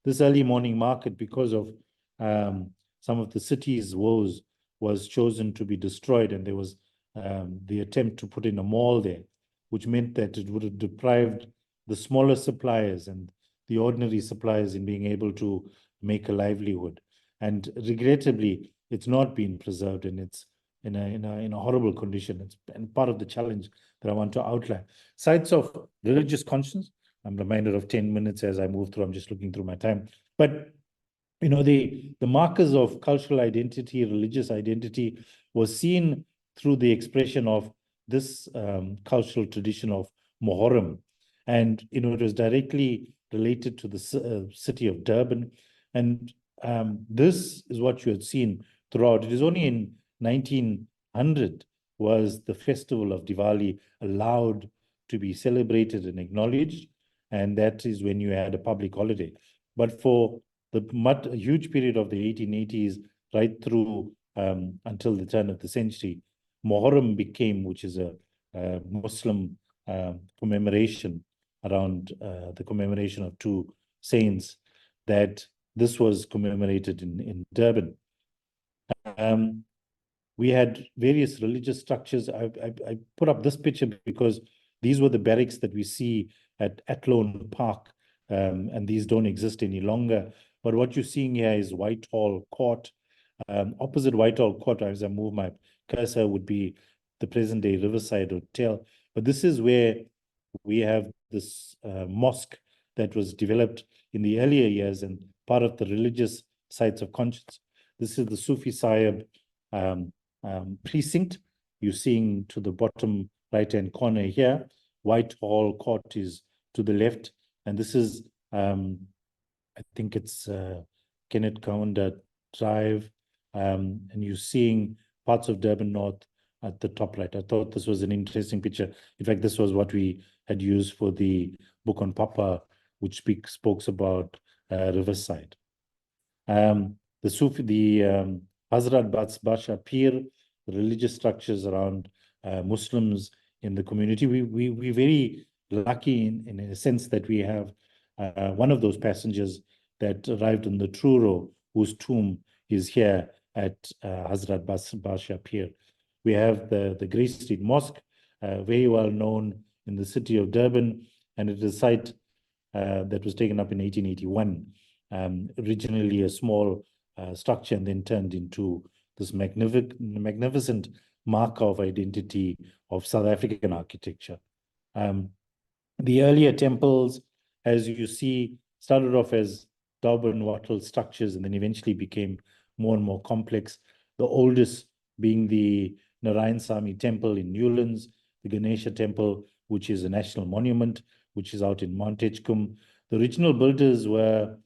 this early morning market, because of some of the city's woes was chosen to be destroyed, and there was the attempt to put in a mall there, which meant that it would have deprived the smaller suppliers and the ordinary suppliers in being able to make a livelihood. And regrettably, it's not been preserved, and it's in a horrible condition. It's and part of the challenge that I want to outline. Sites of religious conscience. I'm reminded of 10 minutes as I move through. I'm just looking through my time. But the markers of cultural identity, religious identity, was seen through the expression of this cultural tradition of Muharram. And it was directly related to the city of Durban. And this is what you had seen throughout. It is only in 1900 was the festival of Diwali allowed to be celebrated and acknowledged, and that is when you had a public holiday. But for a huge period of the 1880s right through until the turn of the century, Muharram became, which is a Muslim commemoration around the commemoration of two saints, that this was commemorated in Durban. We had various religious structures. I put up this picture because these were the barracks that we see at Athlone Park, and these don't exist any longer. But what you're seeing here is Whitehall Court. Opposite Whitehall Court, as I move my cursor, would be the present-day Riverside Hotel. But this is where we have this mosque that was developed in the earlier years and part of the religious sites of conscience. This is the Sufi Sahib precinct. You're seeing to the bottom right-hand corner here. Whitehall Court is to the left. And this is, I think it's Kenneth Kaunda Drive. And you're seeing parts of Durban North, at the top right. I thought this was an interesting picture. In fact, this was what we had used for the book on Papa, which spoke about Riverside. The Sufi, the Hazrat Basha Pir, the religious structures around Muslims in the community. We're very lucky in a sense that we have one of those passengers that arrived in the Truro, whose tomb is here at Hazrat Basha Pir. We have the Grey Street Mosque, very well known in the city of Durban, and it is a site that was taken up in 1881. Originally a small structure and then turned into this magnificent marker of identity of South African architecture. The earlier temples, as you see, started off as daub and wattle structures and then eventually became more and more complex. The oldest being the Narayan Sami temple in Newlands, the Ganesha temple, which is a national monument, which is out in Mount Edgecombe. The original builders were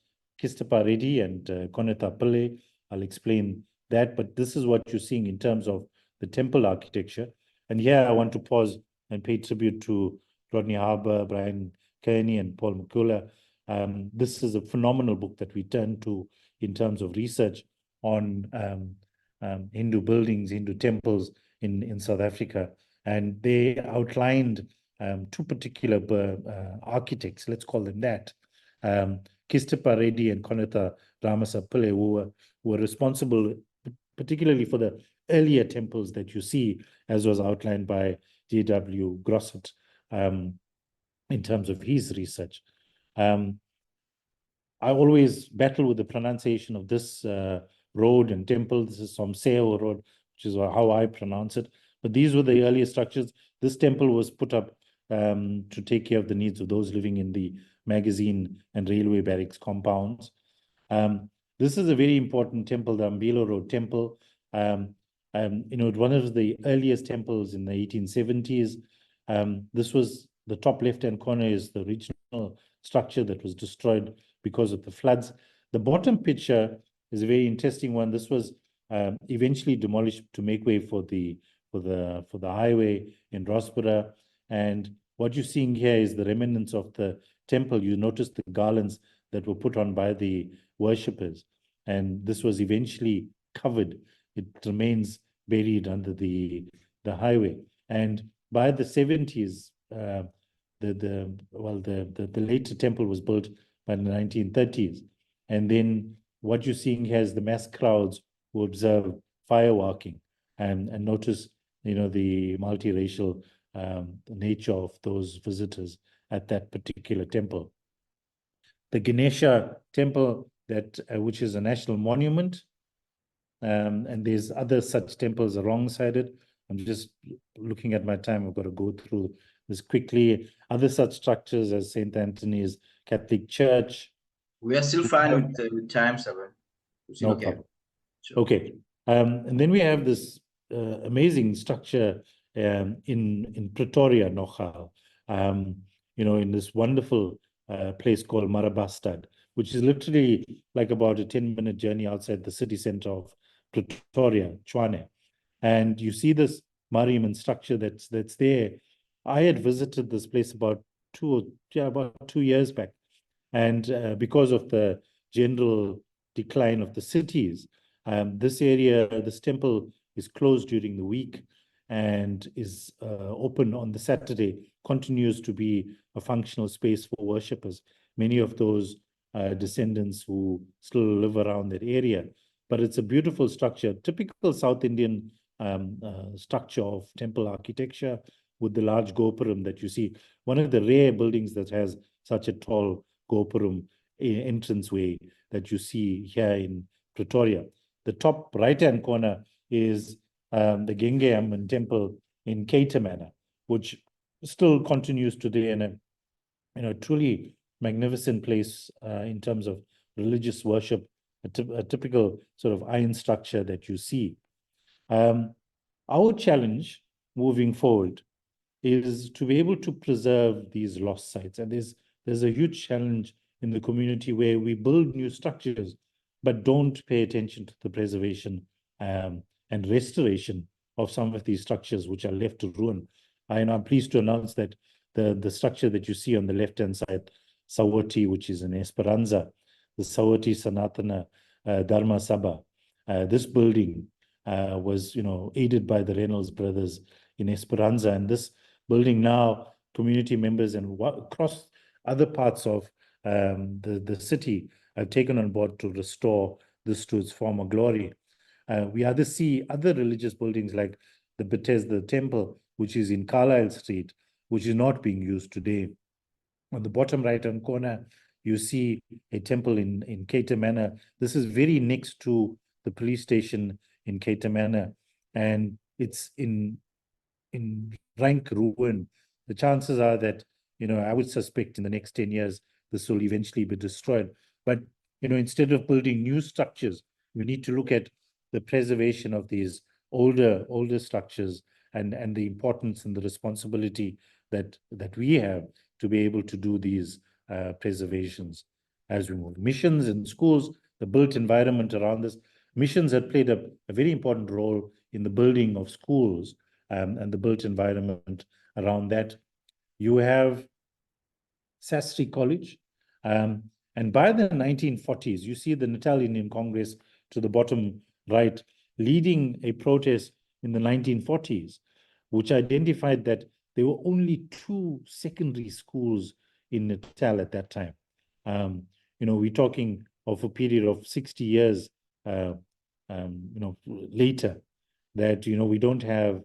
Kistapa Reddy and Koneta Pillay. I'll explain that, but this is what you're seeing in terms of the temple architecture. And here I want to pause and pay tribute to Rodney Harbour, Brian Kearney, and Paul McCullough. This is a phenomenal book that we turn to in terms of research on Hindu buildings, Hindu temples in South Africa. And they outlined two particular architects, let's call them that, Kistapa Reddy and Koneta Ramasa Pillay, who were responsible particularly for the earlier temples that you see, as was outlined by J.W. Grosset in terms of his research. I always battle with the pronunciation of this road and temple. This is Somseo Road, which is how I pronounce it. But these were the earlier structures. This temple was put up to take care of the needs of those living in the magazine and railway barracks compounds. This is a very important temple, the Ambilo Road Temple. One of the earliest temples in the 1870s. This was the top left-hand corner is the original structure that was destroyed because of the floods. The bottom picture is a very interesting one. This was eventually demolished to make way for the highway in Rossborough. And what you're seeing here is the remnants of the temple. You notice the garlands that were put on by the worshippers. And this was eventually covered. It remains buried under the highway. And by the 70s, the later temple was built by the 1930s. And then what you're seeing here is the mass crowds who observe fireworking and notice, the multiracial nature of those visitors at that particular temple. The Ganesha temple, which is a national monument, and there's other such temples alongside it. I'm just looking at my time. I've got to go through this quickly. Other such structures as St. Anthony's Catholic Church. We are still fine with time, Selvan. No problem. Sure. Okay. And then we have this amazing structure in Pretoria, Natal, in this wonderful place called Marabastad, which is literally like about a 10-minute journey outside the city center of Pretoria, Tshwane. And you see this Mariaman structure that's there. I had visited this place about 2 years back. And because of the general decline of the cities, this temple is closed during the week and is open on the Saturday, continues to be a functional space for worshippers. Many of those descendants who still live around that area. But it's a beautiful structure, typical South Indian structure of temple architecture with the large gopuram that you see. One of the rare buildings that has such a tall gopuram entranceway that you see here in Pretoria. The top right-hand corner is the Genge Amman temple in Cater Manor, which still continues today in a truly magnificent place in terms of religious worship, a typical sort of iron structure that you see. Our challenge moving forward is to be able to preserve these lost sites. And there's a huge challenge in the community where we build new structures, but don't pay attention to the preservation and restoration of some of these structures which are left to ruin. I'm pleased to announce that the structure that you see on the left-hand side, Sawati, which is in Esperanza, the Sawati Sanatana Dharma Sabha, this building was, aided by the Reynolds brothers in Esperanza, and this building now, community members and across other parts of the city have taken on board to restore this to its former glory. We see other religious buildings like the Bethesda Temple, which is in Carlisle Street, which is not being used today. On the bottom right-hand corner, you see a temple in Cater Manor. This is very next to the police station in Cater Manor, and it's in rank ruin. The chances are that, I would suspect in the next 10 years, this will eventually be destroyed. But, instead of building new structures, we need to look at the preservation of these older structures and the importance and the responsibility that we have to be able to do these preservations as we move. Missions in schools, the built environment around this. Missions have played a very important role in the building of schools and the built environment around that. You have Sastry College. And by the 1940s, you see the Natal Indian Congress to the bottom right, leading a protest in the 1940s, which identified that there were only 2 secondary schools in Natal at that time. We're talking of a period of 60 years, later, that, we don't have,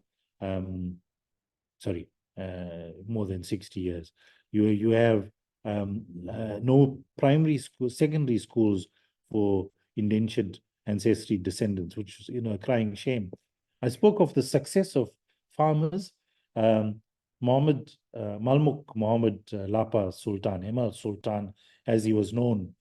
more than 60 years. You have no primary school, secondary schools for indentured ancestry descendants, which is, a crying shame. I spoke of the success of farmers. Malmuk Muhammad Lapa Sultan, Emal Sultan, as he was known,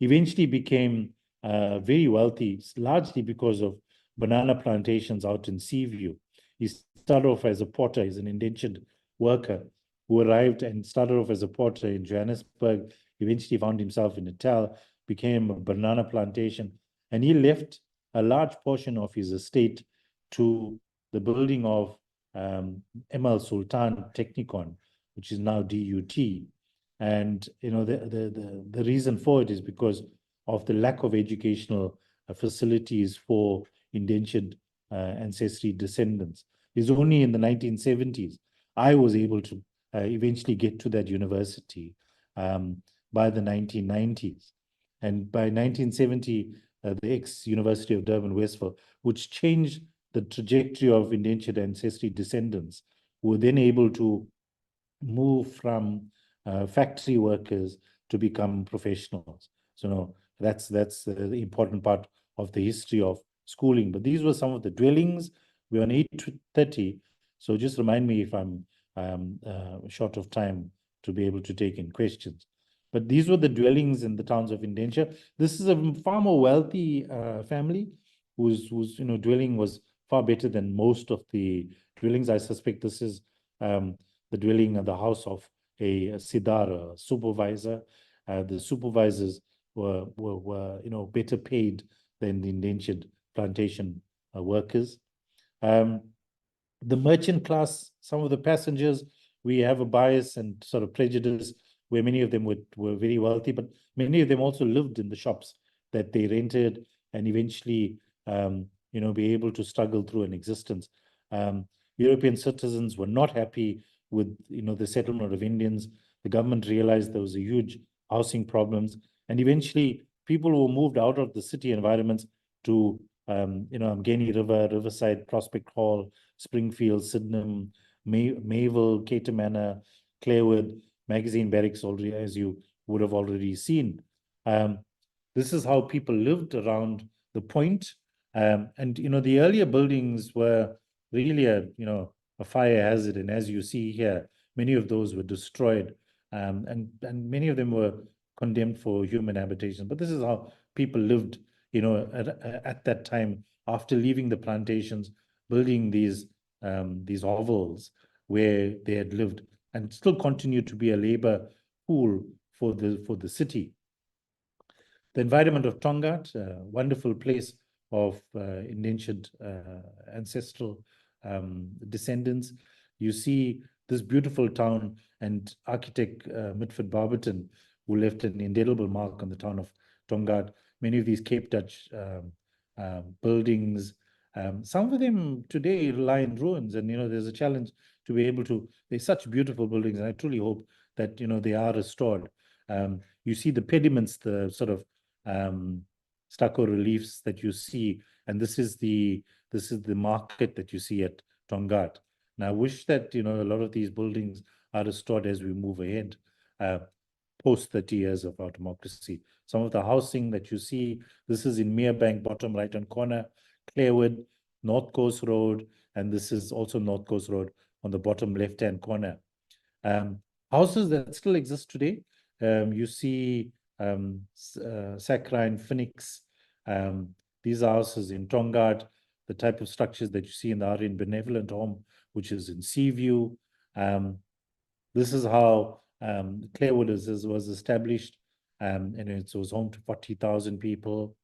eventually became very wealthy, largely because of banana plantations out in Seaview. He started off as a porter, as an indentured worker who arrived and started off as a porter in Johannesburg, eventually found himself in Natal, became a banana plantation, and he left a large portion of his estate to the building of Emal Sultan Technikon, which is now DUT. And the reason for it is because of the lack of educational facilities for indentured ancestry descendants. It's only in the 1970s I was able to eventually get to that university by the 1990s. And by 1970, the ex-University of Durban, Westville, which changed the trajectory of indentured ancestry descendants, were then able to move from factory workers to become professionals. So that's the important part of the history of schooling. But these were some of the dwellings. We're on 8:30, so just remind me if I'm short of time to be able to take in questions. But these were the dwellings in the towns of indenture. This is a far more wealthy family whose dwelling was far better than most of the dwellings. I suspect this is the dwelling of the house of a Sidar, a supervisor. The supervisors were better paid than the indentured plantation workers. The merchant class, some of the passengers, we have a bias and sort of prejudice where many of them were very wealthy, but many of them also lived in the shops that they rented and eventually, be able to struggle through an existence. European citizens were not happy with, the settlement of Indians. The government realized there was a huge housing problems, and eventually people were moved out of the city environments to, Mgeni River, Riverside, Prospect Hall, Springfield, Sydenham, Mayville, Cater Manor, Clarewood, Magazine Barracks, already, as you would have already seen. This is how people lived around the point. And, the earlier buildings were really a fire hazard. And as you see here, many of those were destroyed. And many of them were condemned for human habitation. But this is how people lived, at that time, after leaving the plantations, building these hovels where they had lived, and still continue to be a labor pool for the city. The environment of Tongaat, a wonderful place of indentured ancestral descendants. You see this beautiful town, and architect Mitford Barberton, who left an indelible mark on the town of Tongaat. Many of these Cape Dutch buildings, some of them today lie in ruins, and there's a challenge to be able to. They're such beautiful buildings, and I truly hope that they are restored. You see the pediments, the sort of stucco reliefs that you see, and this is the market that you see at Tongaat. And I wish that a lot of these buildings are restored as we move ahead, post 30 years of our democracy. Some of the housing that you see, this is in Merebank, bottom right-hand corner, Clarewood, North Coast Road, and this is also North Coast Road on the bottom left-hand corner. Houses that still exist today, you see Sacrine, Phoenix. These are houses in Tongaat, the type of structures that you see in the Aryan Benevolent Home, which is in Seaview. This is how Clarewood was established, and it was home to 40,000 people.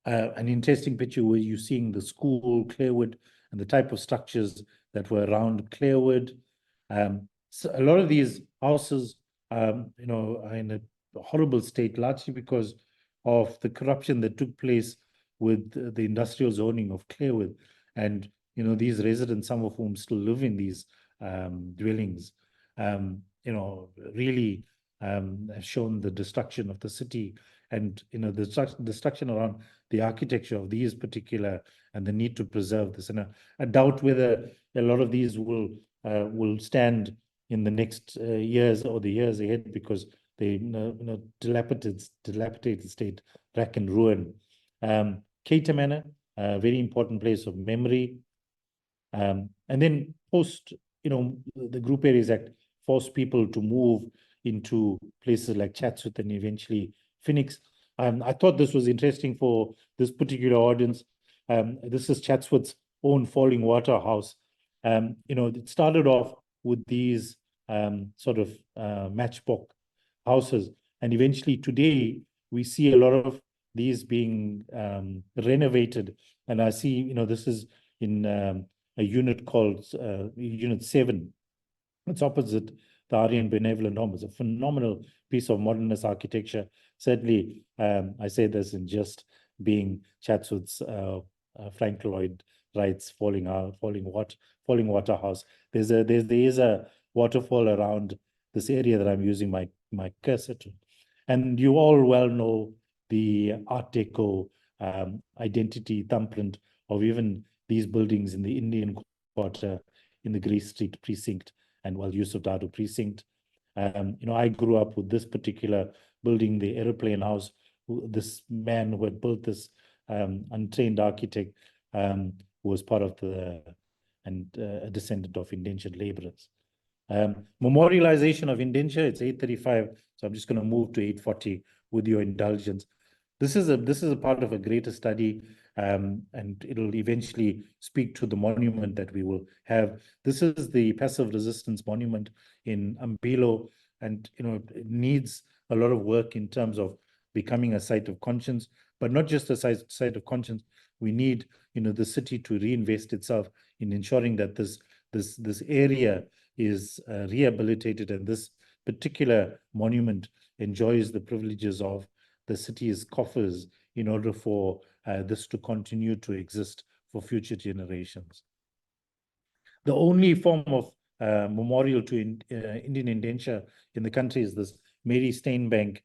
An interesting picture where you're seeing the school, Clarewood, and the type of structures that were around Clarewood. So a lot of these houses, are in a horrible state, largely because of the corruption that took place with the industrial zoning of Clarewood. And, these residents, some of whom still live in these dwellings, really have shown the destruction of the city, and, the destruction around the architecture of these particular, and the need to preserve this. And I doubt whether a lot of these will stand in the next years or the years ahead, because they dilapidated state, rack and ruin. Keita Manor, a very important place of memory. And then post, the Group Areas Act forced people to move into places like Chatsworth and eventually Phoenix. I thought this was interesting for this particular audience. This is Chatsworth's own falling water house. It started off with these sort of matchbox houses, and eventually today we see a lot of these being renovated. And I see, this is in a unit called Unit 7. It's opposite the Aryan Benevolent Home. It's a phenomenal piece of modernist architecture. Certainly, I say this in just being Chatsworth's Frank Lloyd Wright's falling water house. There is a waterfall around this area that I'm using my cursor to, and you all well know the Art Deco identity thumbprint of even these buildings in the Indian Quarter, in the Grey Street precinct, and Yusuf Dado precinct. I grew up with this particular building, the Aeroplane House. This man who had built this, untrained architect, who was part of a descendant of indentured laborers. Memorialization of indenture, it's 8:35, so I'm just going to move to 8:40 with your indulgence. This is a part of a greater study, and it'll eventually speak to the monument that we will have. This is the passive resistance monument in Umbilo, and it needs a lot of work in terms of becoming a site of conscience, but not just a site of conscience. We need the city to reinvest itself in ensuring that this area is rehabilitated, and this particular monument enjoys the privileges of the city's coffers in order for this to continue to exist for future generations. The only form of memorial to Indian indenture in the country is this Mary Steenbank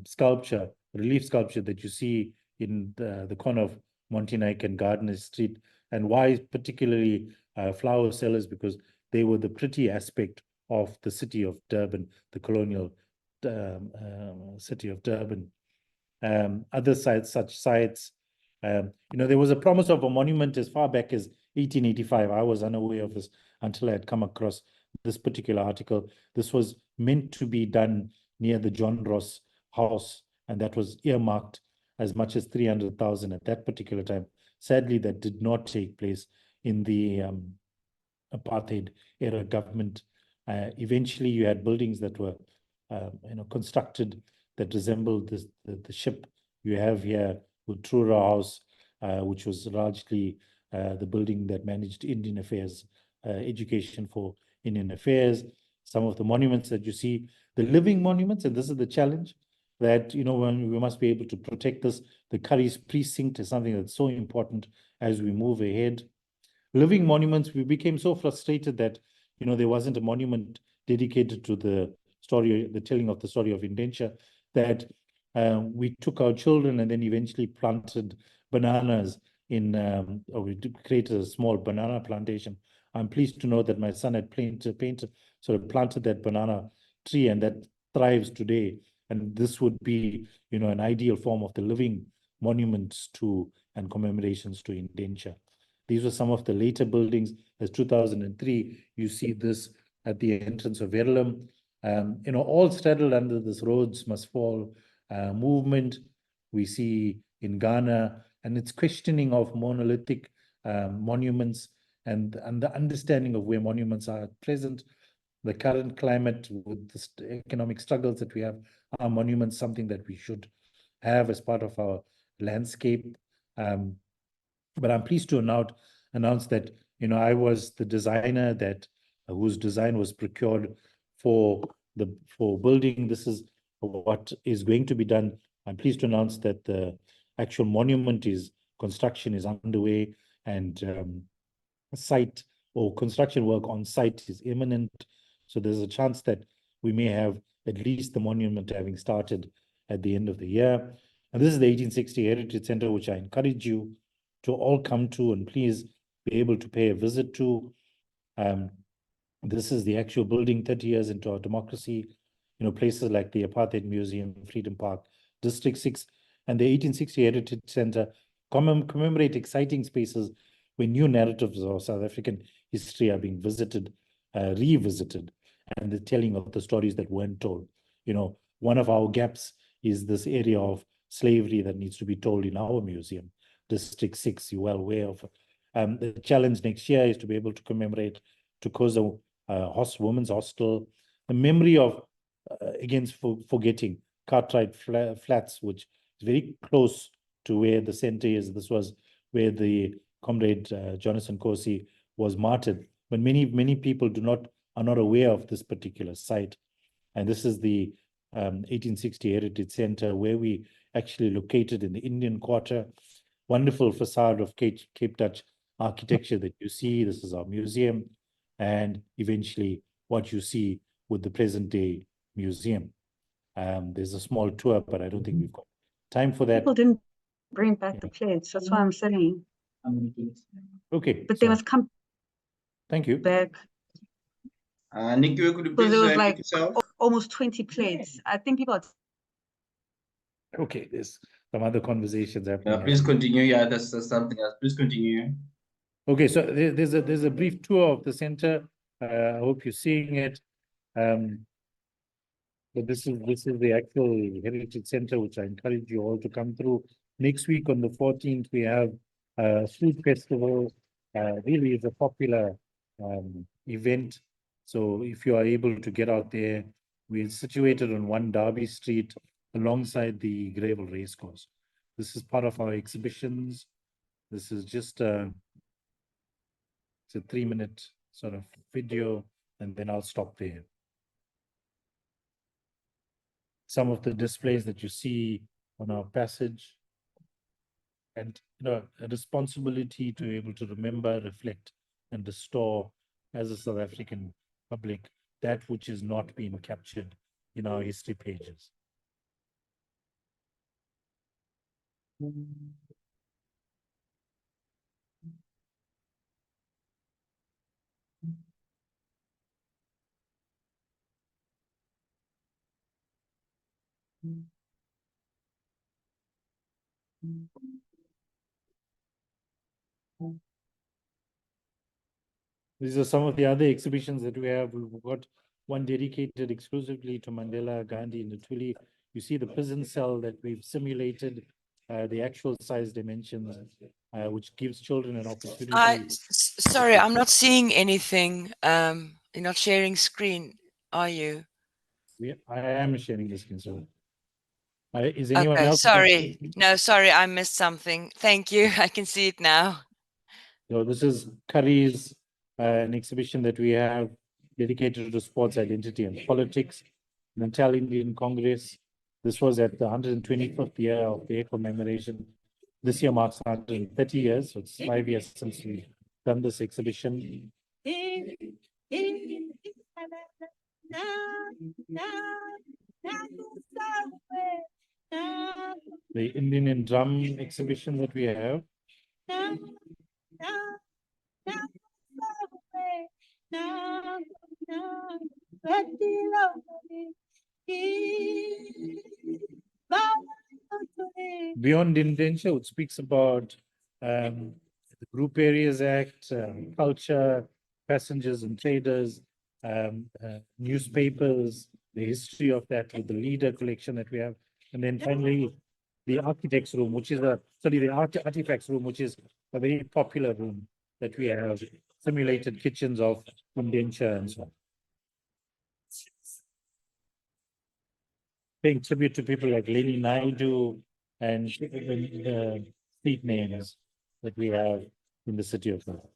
sculpture, relief sculpture that you see in the corner of Montenaik and Gardner Street. And why particularly flower sellers? Because they were the pretty aspect of the city of Durban, the colonial city of Durban. Other sites, such sites, there was a promise of a monument as far back as 1885. I was unaware of this until I had come across this particular article. This was meant to be done near the John Ross house, and that was earmarked as much as 300,000 at that particular time. Sadly, that did not take place in the apartheid era government. Eventually, you had buildings that were constructed that resembled the ship you have here with Trura House, which was largely the building that managed Indian affairs, education for Indian affairs. Some of the monuments that you see, the living monuments, and this is the challenge, that, when we must be able to protect this. The Curry's precinct is something that's so important as we move ahead. Living monuments, we became so frustrated that, there wasn't a monument dedicated to the telling of the story of indenture, that we took our children and then eventually planted bananas or we created a small banana plantation. I'm pleased to know that my son had planted that banana tree, and that thrives today. And this would be, an ideal form of the living monuments to and commemorations to indenture. These were some of the later buildings. As 2003, you see this at the entrance of Verulam. All straddled under this Rhodes Must Fall movement. We see in Ghana, and it's questioning of monolithic monuments and the understanding of where monuments are at present. The current climate with the economic struggles that we have, are monuments something that we should have as part of our landscape? But I'm pleased to announce that, I was the designer whose design was procured for building. This is what is going to be done. I'm pleased to announce that the actual monument construction is underway, and site or construction work on site is imminent. So there's a chance that we may have at least the monument having started at the end of the year. And this is the 1860 Heritage Center, which I encourage you to all come to and please be able to pay a visit to. This is the actual building 30 years into our democracy. Places like the Apartheid Museum, Freedom Park, District 6, and the 1860 Heritage Center commemorate exciting spaces where new narratives of South African history are being revisited, and the telling of the stories that weren't told. One of our gaps is this area of slavery that needs to be told in our museum. District 6, you're well aware of. The challenge next year is to be able to commemorate Tukoza Women's Hostel, the memory of, against forgetting, Cartwright Flats, which is very close to where the center is. This was where the comrade Jonathan Kosi was martyred. But many people are not aware of this particular site. And this is the 1860 Heritage Center, where we actually located in the Indian Quarter. Wonderful facade of Cape Dutch architecture that you see. This is our museum, and eventually what you see with the present day museum. There's a small tour, but I don't think we've got time for that. People didn't bring back the plates. That's why I'm saying. Okay. But they must come Thank you. back. Nikki, could you please There was like yourself? almost 20 plates. I think people are. Okay, there's some other conversations happening. Please continue. Yeah, that's something else. Please continue. Okay, so there's a brief tour of the center. I hope you're seeing it. But this is the actual Heritage Center, which I encourage you all to come through. Next week on the 14th, we have a food festival. Really is a popular event. So if you are able to get out there, we're situated on 1 Derby Street alongside the Gravel Racecourse. This is part of our exhibitions. This is just it's a 3-minute sort of video, and then I'll stop there. Some of the displays that you see on our passage, and a responsibility to be able to remember, reflect, and restore as a South African public that which is not being captured in our history pages. These are some of the other exhibitions that we have. We've got one dedicated exclusively to Mandela, Gandhi, and Ntuli. You see the prison cell that we've simulated, the actual size dimensions, which gives children an opportunity. Sorry, I'm not seeing anything. You're not sharing screen, are you? I am sharing the screen, so. Is anyone Okay, else? sorry. No, sorry, I missed something. Thank you. I can see it now. So this is Curry's, an exhibition that we have dedicated to sports identity and politics, Natal Indian Congress. This was at the 125th year of their commemoration. This year marks 130 years, so it's 5 years since we've done this exhibition. The Indian drum exhibition that we have. Beyond indenture, it speaks about the Group Areas Act, culture, passengers and traders, newspapers, the history of that with the leader collection that we have. And then finally, the architects room, which is the artifacts room, which is a very popular room that we have, simulated kitchens of indenture and so on. Paying tribute to people like Lady Naidoo and the street names that we have in the city of Natal.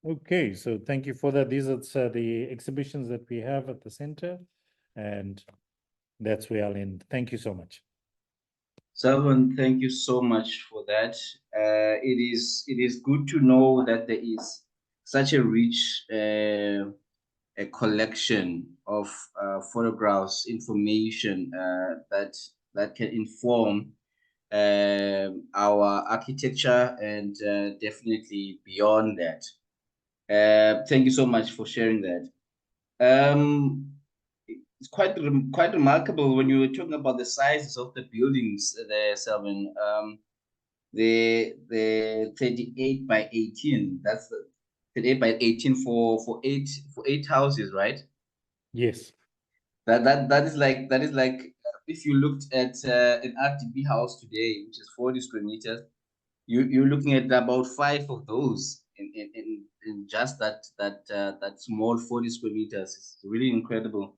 Okay, so thank you for that. These are the exhibitions that we have at the center, and that's where I'll end. Thank you so much. Selvan, thank you so much for that. It is good to know that there is such a rich a collection of photographs, information that can inform our architecture and definitely beyond that. Thank you so much for sharing that. It's quite remarkable when you were talking about the sizes of the buildings there, Selvan. The 38 by 18. That's the 38 by 18 for eight houses, right? Yes. That is like if you looked at an RDB house today, which is 40 square meters, you're looking at about 5 of those in just that small 40 square meters. It's really incredible.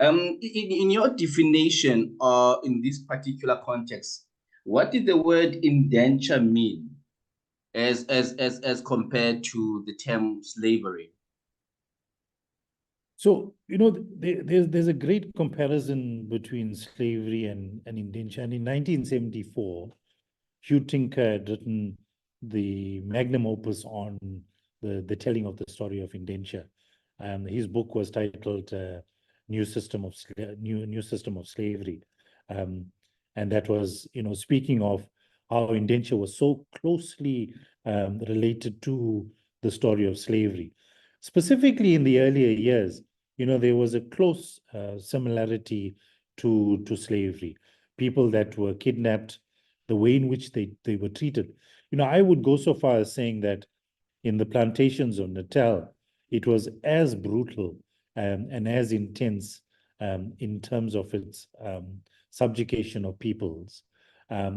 In your definition, in this particular context, what did the word indenture mean as compared to the term slavery? So, there's a great comparison between slavery and indenture. And in 1974, Hugh Tinker had written the magnum opus on the telling of the story of indenture. His book was titled New System of Slavery. And that was, speaking of how indenture was so closely related to the story of slavery. Specifically in the earlier years, there was a close similarity to slavery. People that were kidnapped, the way in which they were treated. I would go so far as saying that in the plantations of Natal, it was as brutal and as intense in terms of its subjugation of peoples,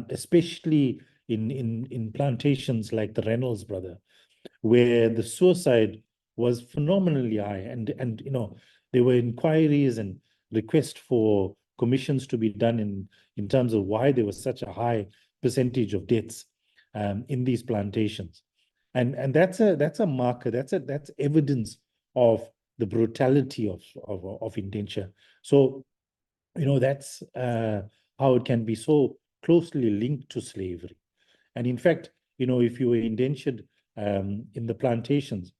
especially in plantations like the Reynolds brother, where the suicide was phenomenally high, and there were inquiries and requests for commissions to be done in terms of why there was such a high percentage of deaths in these plantations, and that's a marker, that's evidence of the brutality of indenture. So that's how it can be so closely linked to slavery. And in fact, if you were indentured in the plantations,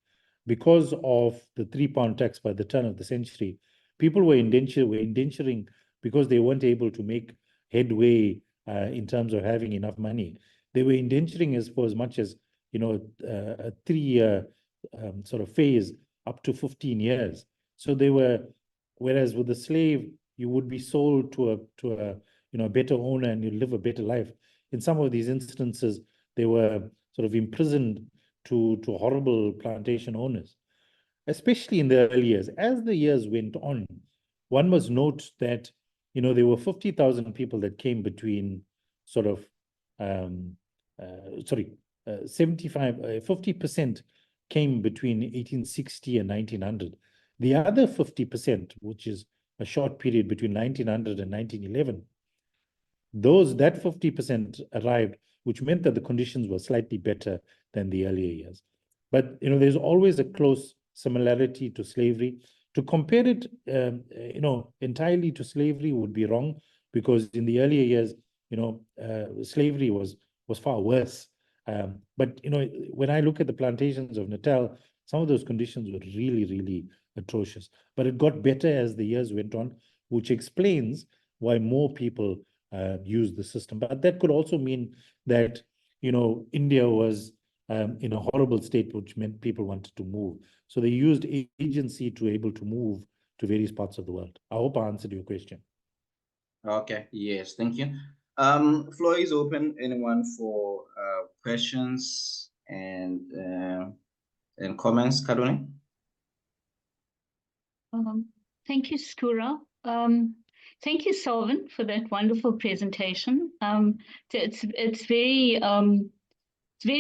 because of the £3 tax by the turn of the century, people were indenturing because they weren't able to make headway in terms of having enough money. They were indenturing for as much as a 3-year sort of phase up to 15 years. So they were, whereas with the slave, you would be sold to a better owner and you live a better life. In some of these instances, they were sort of imprisoned to horrible plantation owners, especially in the early years. As the years went on, one must note that you know, there were 50,000 people that came between sort of, 50% came between 1860 and 1900. The other 50%, which is a short period between 1900 and 1911, that 50% arrived, which meant that the conditions were slightly better than the earlier years. But, you know, there's always a close similarity to slavery. To compare it, you know, entirely to slavery would be wrong, because in the earlier years, you know, slavery was far worse. But, you know, when I look at the plantations of Natal, some of those conditions were really, really atrocious. But it got better as the years went on, which explains why more people use the system. But that could also mean that, you know, India was in a horrible state, which meant people wanted to move. So they used agency to able to move to various parts of the world. I hope I answered your question. Okay, yes, thank you. Floor is open. Anyone for questions and comments, Kaduni? Thank you, Skura. Thank you, Selvan, for that wonderful presentation. It's very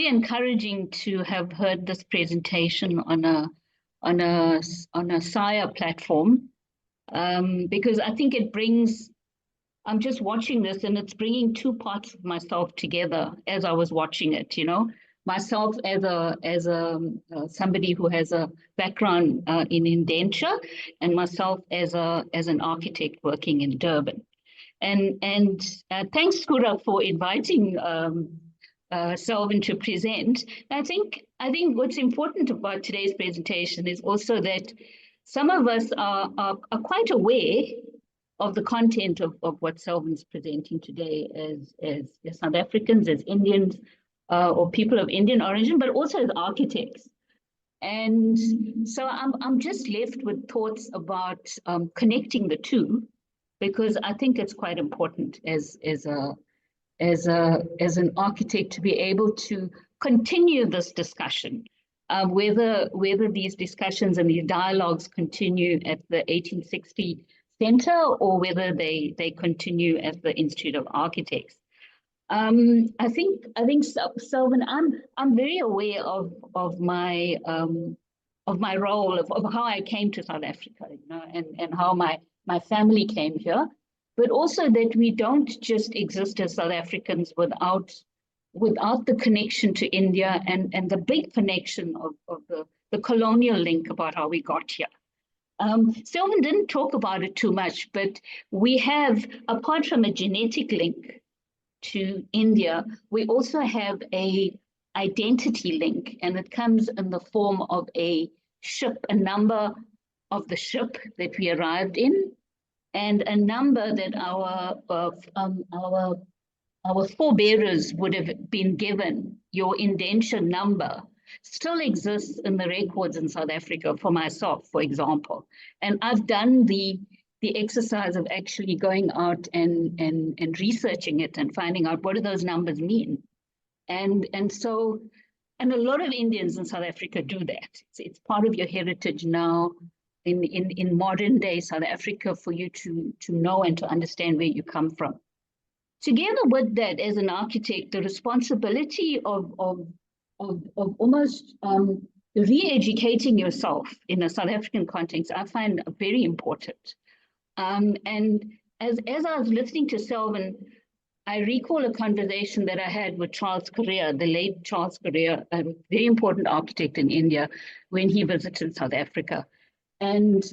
encouraging to have heard this presentation on a SAIA platform, because I think it brings. I'm just watching this, and it's bringing two parts of myself together as I was watching it. You know, myself as somebody who has a background in indenture, and myself as an architect working in Durban. And thanks, Skura, for inviting Selvan to present. I think what's important about today's presentation is also that some of us are quite aware of the content of what Selvan's presenting today as South Africans, as Indians, or people of Indian origin, but also as architects. And so I'm just left with thoughts about connecting the two, because I think it's quite important as an architect to be able to continue this discussion, whether these discussions and these dialogues continue at the 1860 Center or whether they continue at the Institute of Architects. I think Selvan, I'm very aware of my role, of how I came to South Africa, you know, and how my family came here, but also that we don't just exist as South Africans without the connection to India and the big connection of the colonial link about how we got here. Selvan didn't talk about it too much, but we have, apart from a genetic link to India, we also have a identity link, and it comes in the form of a ship, a number of the ship that we arrived in, and a number that our forebearers would have been given. Your indenture number still exists in the records in South Africa for myself, for example. And I've done the exercise of actually going out and researching it and finding out what do those numbers mean. And a lot of Indians in South Africa do that. It's part of your heritage now in modern day South Africa for you to know and to understand where you come from. Together with that, as an architect, the responsibility of almost re-educating yourself in a South African context, I find very important. And as I was listening to Selvan, I recall a conversation that I had with Charles Correa, the late Charles Correa, a very important architect in India, when he visited South Africa. And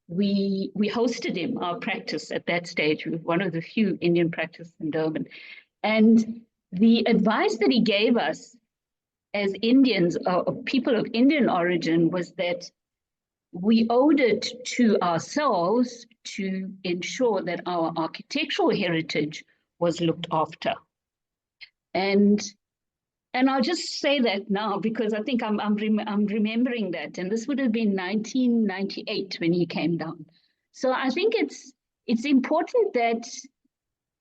we hosted him, our practice at that stage. We were one of the few Indian practices in Durban. And the advice that he gave us as Indians, people of Indian origin, was that we owed it to ourselves to ensure that our architectural heritage was looked after. And I'll just say that now because I think I'm remembering that, and this would have been 1998 when he came down. So I think it's important that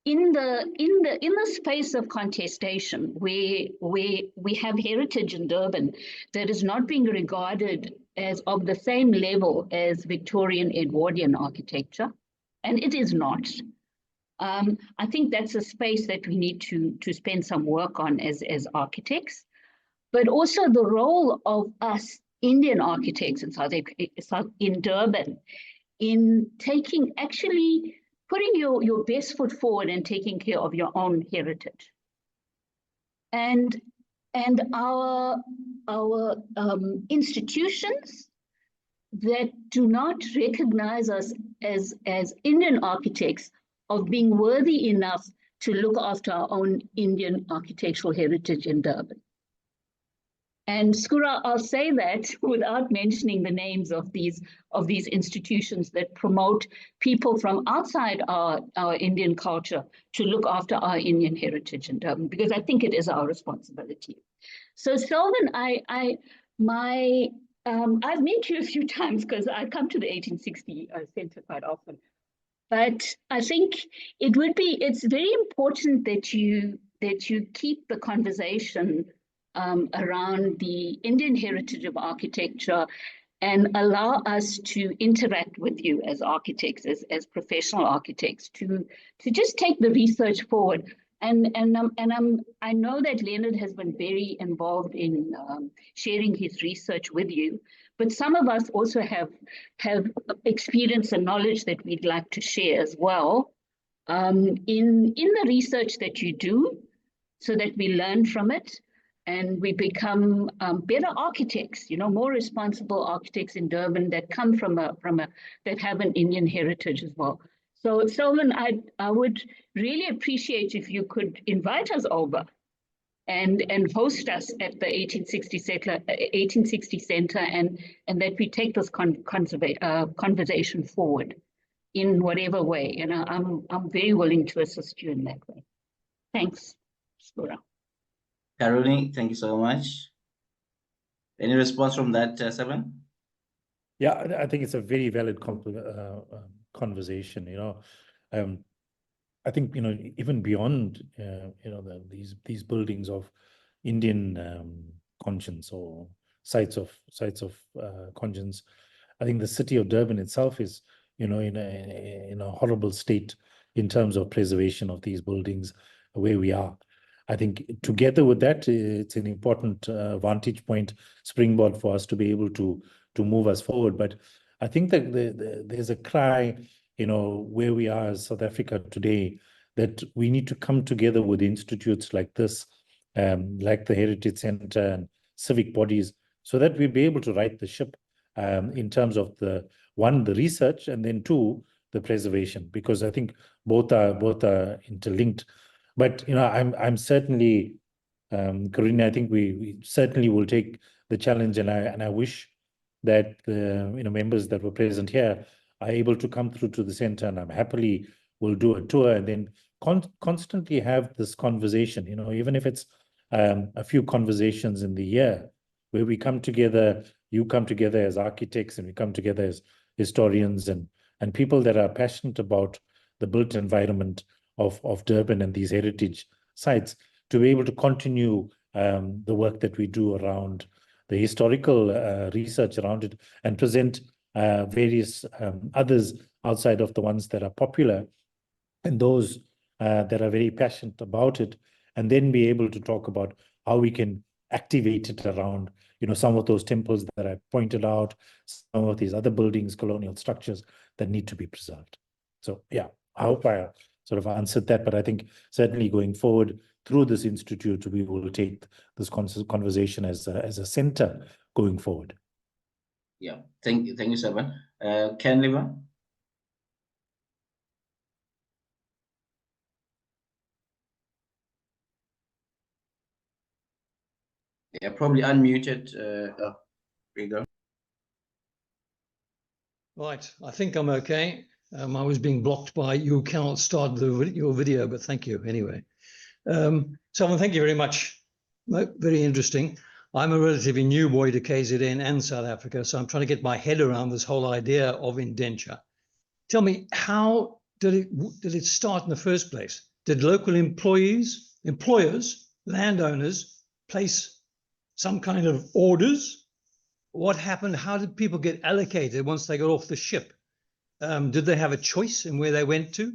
in the space of contestation, where we have heritage in Durban that is not being regarded as of the same level as Victorian Edwardian architecture, and it is not. I think that's a space that we need to spend some work on as architects, but also the role of us Indian architects in Durban in putting your best foot forward and taking care of your own heritage. And our institutions that do not recognize us as Indian architects of being worthy enough to look after our own Indian architectural heritage in Durban. And Skura, I'll say that without mentioning the names of these institutions that promote people from outside our Indian culture to look after our Indian heritage in Durban, because I think it is our responsibility. So Selvan, I've met you a few times because I come to the 1860 Center quite often. But I think it's very important that you keep the conversation around the Indian heritage of architecture and allow us to interact with you as architects, as professional architects, to just take the research forward. And I know that Leonard has been very involved in sharing his research with you, but some of us also have experience and knowledge that we'd like to share as well in the research that you do, so that we learn from it and we become better architects, more responsible architects in Durban that come that have an Indian heritage as well. So Selvan, I would really appreciate if you could invite us over and host us at the 1860 Center and that we take this conversation forward in whatever way. And I'm very willing to assist you in that way. Thanks, Skura. Caroline, thank you so much. Any response from that, Selvan? Yeah, I think it's a very valid conversation. I think even beyond these buildings of Indian conscience or sites of conscience, I think the city of Durban itself is in a horrible state in terms of preservation of these buildings where we are. I think together with that, it's an important vantage point, springboard for us to be able to move us forward. But I think that there's a cry, where we are as South Africa today, that we need to come together with institutes like this, like the Heritage Center and civic bodies, so that we'll be able to right the ship in terms of the research, and then two, the preservation, because I think both are interlinked. But I'm certainly, Karina, I think we certainly will take the challenge, and I wish that the members that were present here are able to come through to the center, and I'm happily will do a tour and then constantly have this conversation. Even if it's a few conversations in the year where we come together, you come together as architects, and we come together as historians and people that are passionate about the built environment of Durban and these heritage sites, to be able to continue the work that we do around the historical research around it, and present various others outside of the ones that are popular, and those that are very passionate about it, and then be able to talk about how we can activate it around some of those temples that I pointed out, some of these other buildings, colonial structures that need to be preserved. So yeah, I hope I sort of answered that, but I think certainly going forward through this institute, we will take this conversation as a center going forward. Yeah, thank you, Selvan. Ken Liver? Yeah, probably unmuted. There you go. Right, I think I'm okay. I was being blocked by you cannot start your video, but thank you anyway. Selvan, thank you very much. Very interesting. I'm a relatively new boy to KZN and South Africa, so I'm trying to get my head around this whole idea of indenture. Tell me, how did it start in the first place? Did local employers, landowners place some kind of orders? What happened? How did people get allocated once they got off the ship? Did they have a choice in where they went to?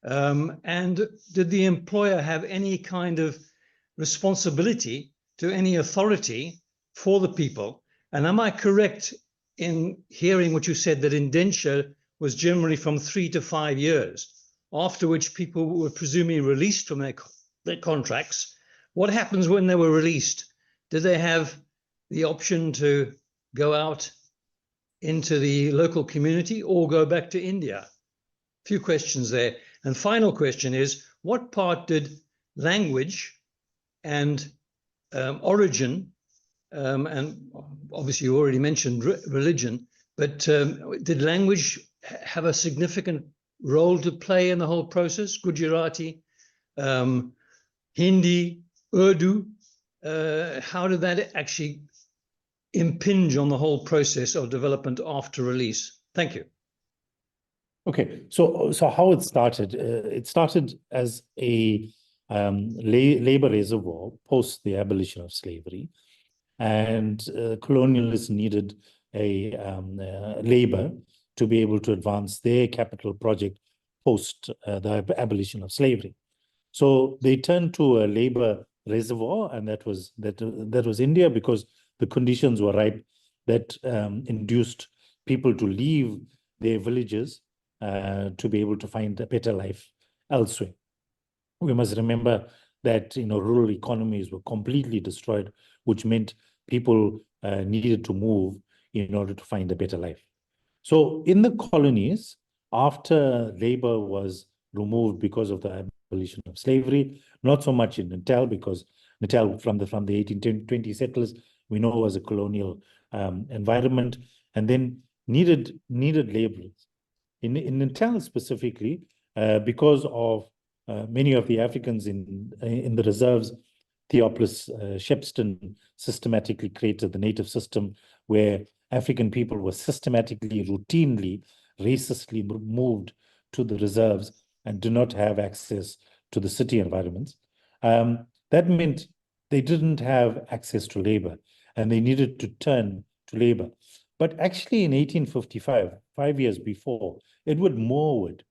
And did the employer have any kind of responsibility to any authority for the people? And am I correct in hearing what you said, that indenture was generally from 3 to 5 years, after which people were presumably released from their contracts? What happens when they were released? Did they have the option to go out into the local community or go back to India? A few questions there. And final question is, what part did language and origin, and obviously you already mentioned religion, but did language have a significant role to play in the whole process? Gujarati, Hindi, Urdu, how did that actually impinge on the whole process of development after release? Thank you. Okay, so how it started as a labor reservoir post the abolition of slavery, and colonialists needed a labor to be able to advance their capital project post the abolition of slavery. So they turned to a labor reservoir, and that was India, because the conditions were ripe that induced people to leave their villages to be able to find a better life elsewhere. We must remember that rural economies were completely destroyed, which meant people needed to move in order to find a better life. So in the colonies, after labor was removed because of the abolition of slavery, not so much in Natal, because Natal from the 1820 settlers, we know, was a colonial environment, and then needed laborers. In Natal specifically, because of many of the Africans in the reserves, Theophilus Shepstone systematically created the native system, where African people were systematically, routinely, racistly moved to the reserves and do not have access to the city environments. That meant they didn't have access to labor, and they needed to turn to labor. But actually in 1855, 5 years before, Edward Morwood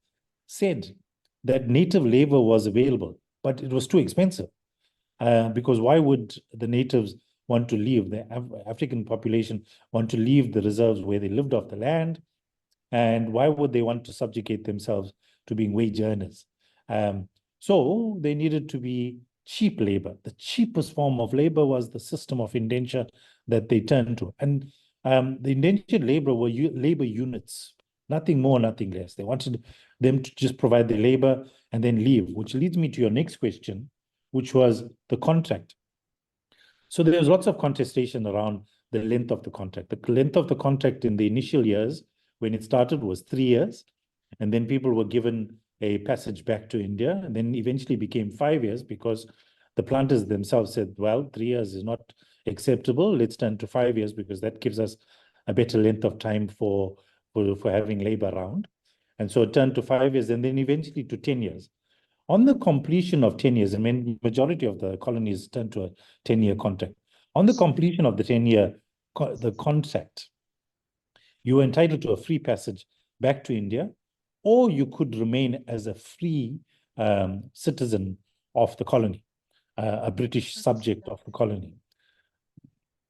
said that native labor was available, but it was too expensive. Because why would the natives want to leave, the African population want to leave the reserves where they lived off the land? And why would they want to subjugate themselves to being wage earners? So they needed to be cheap labor. The cheapest form of labor was the system of indenture that they turned to. And the indentured labor were labor units, nothing more, nothing less. They wanted them to just provide the labor and then leave, which leads me to your next question, which was the contract. So there was lots of contestation around the length of the contract. The length of the contract in the initial years, when it started, was 3 years. And then people were given a passage back to India, and then eventually became 5 years, because the planters themselves said, well, 3 years is not acceptable. Let's turn to 5 years, because that gives us a better length of time for having labor around. And so it turned to 5 years, and then eventually to 10 years. On the completion of 10 years, and the majority of the colonies turned to a 10-year contract. On the completion of the 10-year contract, you were entitled to a free passage back to India, or you could remain as a free citizen of the colony, a British subject of the colony.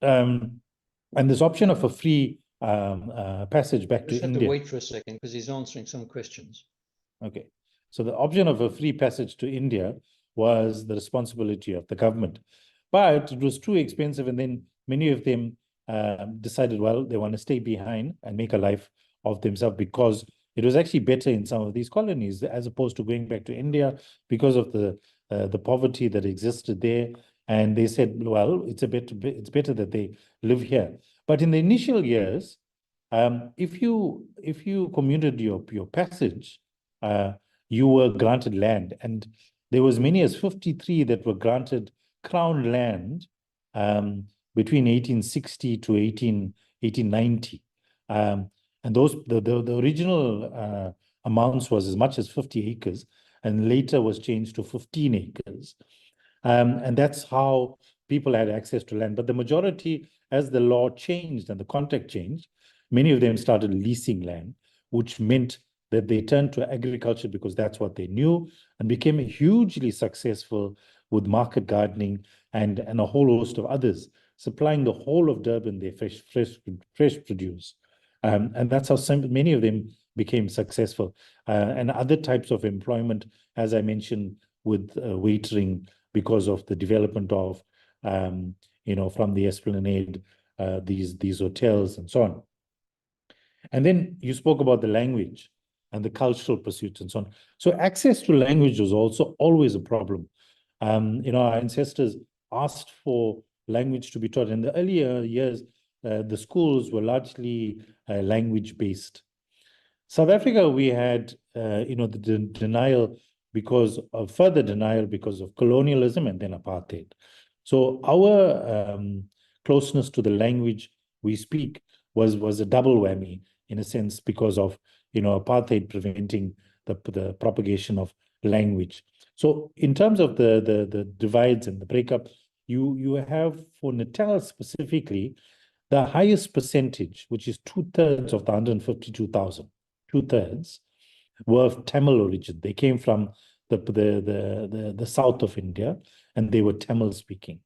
And this option of a free passage back to India. Just have to wait for a second, because he's answering some questions. Okay. So the option of a free passage to India was the responsibility of the government. But it was too expensive, and then many of them decided, well, they want to stay behind and make a life of themselves, because it was actually better in some of these colonies as opposed to going back to India, because of the poverty that existed there. And they said, well, it's better that they live here. But in the initial years, if you commuted your passage, you were granted land, and there was many as 53 that were granted crown land between 1860 to 1890. And the original amounts was as much as 50 acres, and later was changed to 15 acres. And that's how people had access to land. But the majority, as the law changed and the contract changed, many of them started leasing land, which meant that they turned to agriculture because that's what they knew, and became hugely successful with market gardening and a whole host of others, supplying the whole of Durban their fresh produce. And that's how many of them became successful. And other types of employment, as I mentioned, with waitering, because of the development of, from the Esplanade, these hotels and so on. And then you spoke about the language and the cultural pursuits and so on. So access to language was also always a problem. Our ancestors asked for language to be taught. In the earlier years, the schools were largely language-based. South Africa, we had, the denial further denial because of colonialism and then apartheid. So our closeness to the language we speak was a double whammy, in a sense, because of, apartheid preventing the propagation of language. So in terms of the divides and the breakup, you have, for Natal specifically, the highest percentage, which is 2/3 of the 152,000, 2/3 were of Tamil origin. They came from the south of India, and they were Tamil speaking.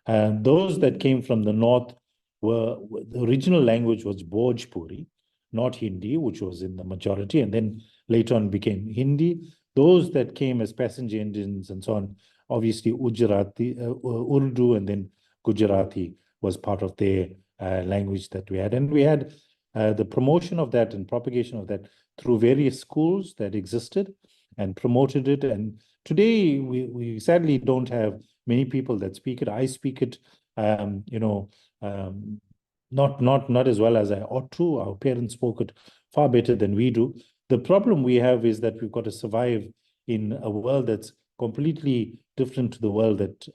And those that came from the north the original language was Bhojpuri, not Hindi, which was in the majority, and then later on became Hindi. Those that came as passenger Indians and so on, obviously Urdu, and then Gujarati was part of their language that we had. And we had the promotion of that and propagation of that through various schools that existed and promoted it. And today we sadly don't have many people that speak it. I speak it, not as well as I ought to. Our parents spoke it far better than we do. The problem we have is that we've got to survive in a world that's completely different to the world that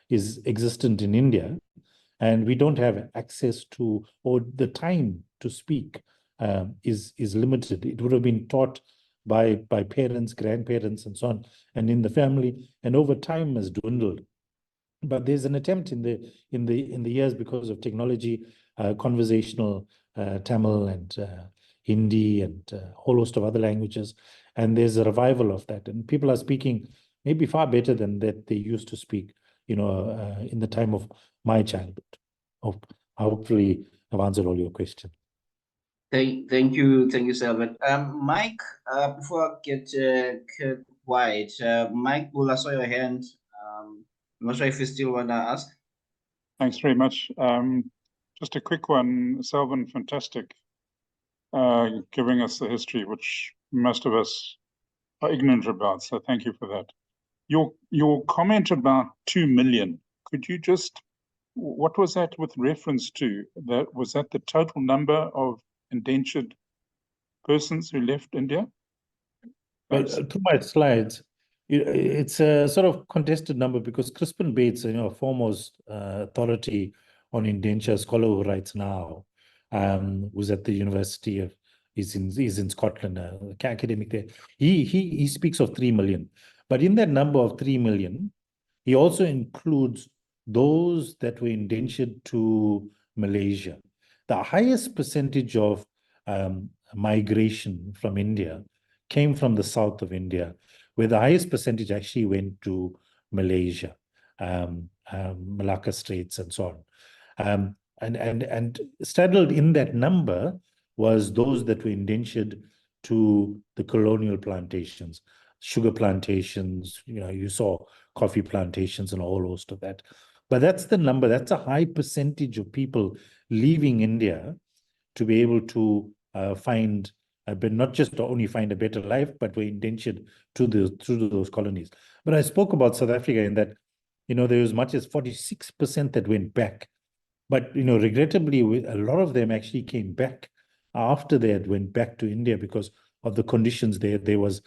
is existent in India. And we don't have access to, or the time to speak is limited. It would have been taught by parents, grandparents, and so on, and in the family, and over time has dwindled. But there's an attempt in the years, because of technology, conversational Tamil and Hindi and a whole host of other languages, and there's a revival of that, and people are speaking maybe far better than that they used to speak, in the time of my childhood. Hopefully, I've answered all your questions. Thank you, Selvan. Mike, before I get quiet, Mike, I saw your hand. I'm not sure if you still want to ask. Thanks very much. Just a quick one, Selvan, fantastic, giving us the history, which most of us are ignorant about. So thank you for that. Your comment about 2 million, could you just, what was that with reference to? Was that the total number of indentured persons who left India? To my slides, it's a sort of contested number, because Crispin Bates, foremost authority on indenture, scholar who writes now, was at the University of, he's in Scotland, academic there. He speaks of 3 million, but in that number of 3 million, he also includes those that were indentured to Malaysia. The highest percentage of migration from India came from the south of India, where the highest percentage actually went to Malaysia, Malacca Straits, and so on. And straddled in that number was those that were indentured to the colonial plantations, sugar plantations. You saw coffee plantations and a whole host of that. But that's the number. That's a high percentage of people leaving India to be able to find, but not just to only find a better life, but were indentured to those colonies. But I spoke about South Africa in that, there was as much as 46% that went back. But, regrettably, a lot of them actually came back after they had went back to India because of the conditions there. There was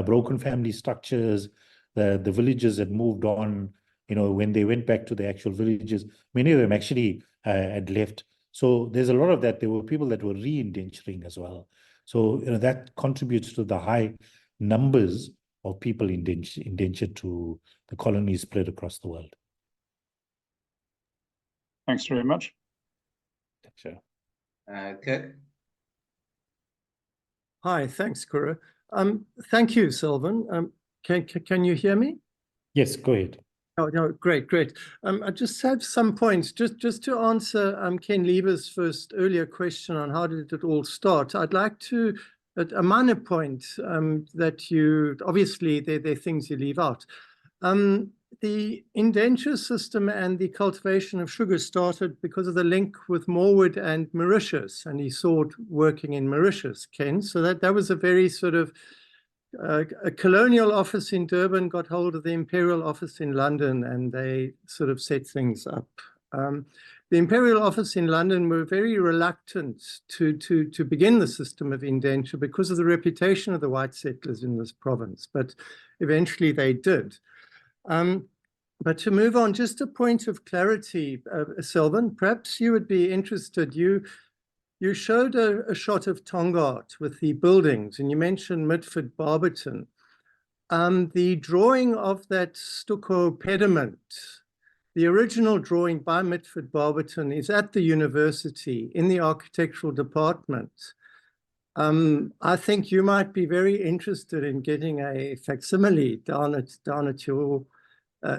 broken family structures. The villages had moved on. When they went back to the actual villages, many of them actually had left. So there's a lot of that. There were people that were re-indenturing as well. So that contributes to the high numbers of people indentured to the colonies spread across the world. Thanks very much. Sure. Kirk? Hi, thanks, Kura. Thank you, Selvan. Can you hear me? Yes, go ahead. Oh, no, great. I just have some points, just to answer Ken Lever's first earlier question on how did it all start. I'd like to, at a minor point that you, obviously there are things you leave out. The indenture system and the cultivation of sugar started because of the link with Morwood and Mauritius, and he saw it working in Mauritius, Ken. So that was a very sort of, a colonial office in Durban got hold of the imperial office in London, and they sort of set things up. The imperial office in London were very reluctant to begin the system of indenture because of the reputation of the white settlers in this province, but eventually they did. But to move on, just a point of clarity, Selvan, perhaps you would be interested. You showed a shot of Tongaat with the buildings, and you mentioned Mitford Barberton. The drawing of that stucco pediment, the original drawing by Mitford Barberton, is at the university in the architectural department. I think you might be very interested in getting a facsimile down at your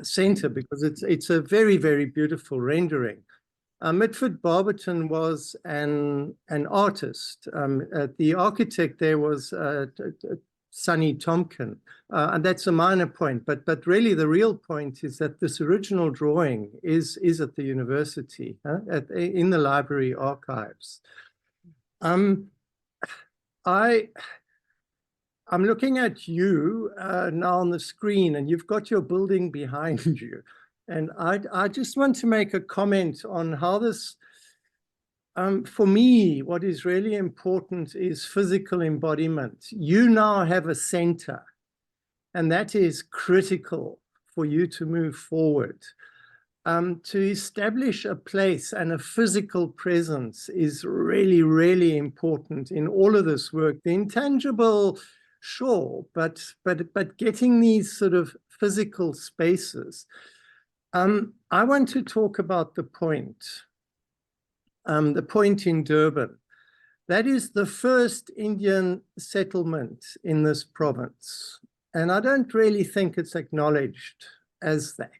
center, because it's a very, very beautiful rendering. Mitford Barberton was an artist. The architect there was Sonny Tompkin, and that's a minor point. But really, the real point is that this original drawing is at the university, in the library archives. I'm looking at you now on the screen, and you've got your building behind you. And I just want to make a comment on how this, for me, what is really important is physical embodiment. You now have a center, and that is critical for you to move forward. To establish a place and a physical presence is really, really important in all of this work. The intangible, sure, but getting these sort of physical spaces. I want to talk about the point in Durban. That is the first Indian settlement in this province, and I don't really think it's acknowledged as that.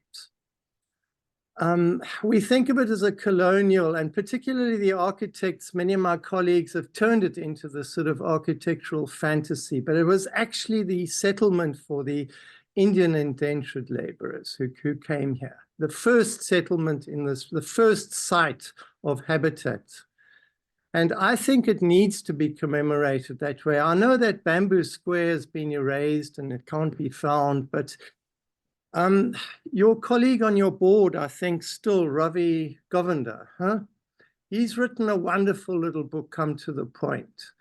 We think of it as a colonial, and particularly the architects, many of my colleagues have turned it into this sort of architectural fantasy, but it was actually the settlement for the Indian indentured laborers who came here. The first settlement in this, the first site of habitat. And I think it needs to be commemorated that way. I know that Bamboo Square has been erased and it can't be found, but your colleague on your board, I think still, Ravi Govinda, he's written a wonderful little book, Come to the Point.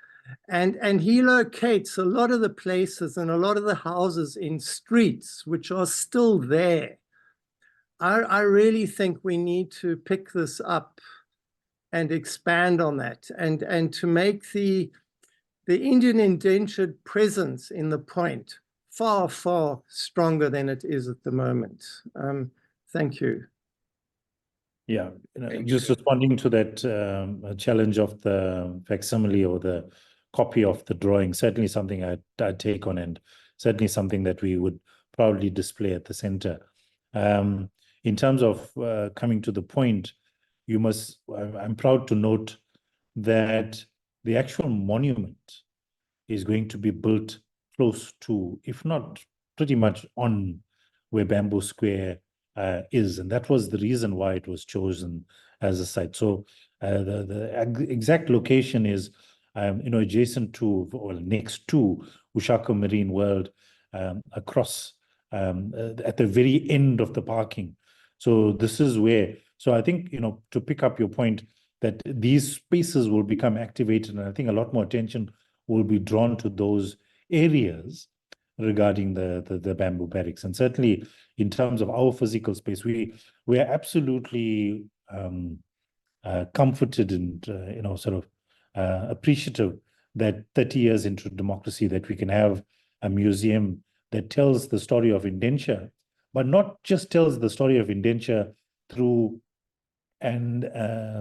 And he locates a lot of the places and a lot of the houses in streets which are still there. I really think we need to pick this up and expand on that, and to make the Indian indentured presence in the point far, far stronger than it is at the moment. Thank you. Yeah, just responding to that challenge of the facsimile or the copy of the drawing, certainly something I'd take on, and certainly something that we would proudly display at the center. In terms of coming to the point, I'm proud to note that the actual monument is going to be built close to, if not pretty much on where Bamboo Square is. And that was the reason why it was chosen as a site. So the exact location is adjacent to, or next to, Ushaka Marine World, across at the very end of the parking. So this is where, so I think, to pick up your point, that these spaces will become activated, and I think a lot more attention will be drawn to those areas regarding the bamboo barracks. And certainly in terms of our physical space, we are absolutely comforted and sort of appreciative that 30 years into democracy, that we can have a museum that tells the story of indenture, but not just tells the story of indenture through an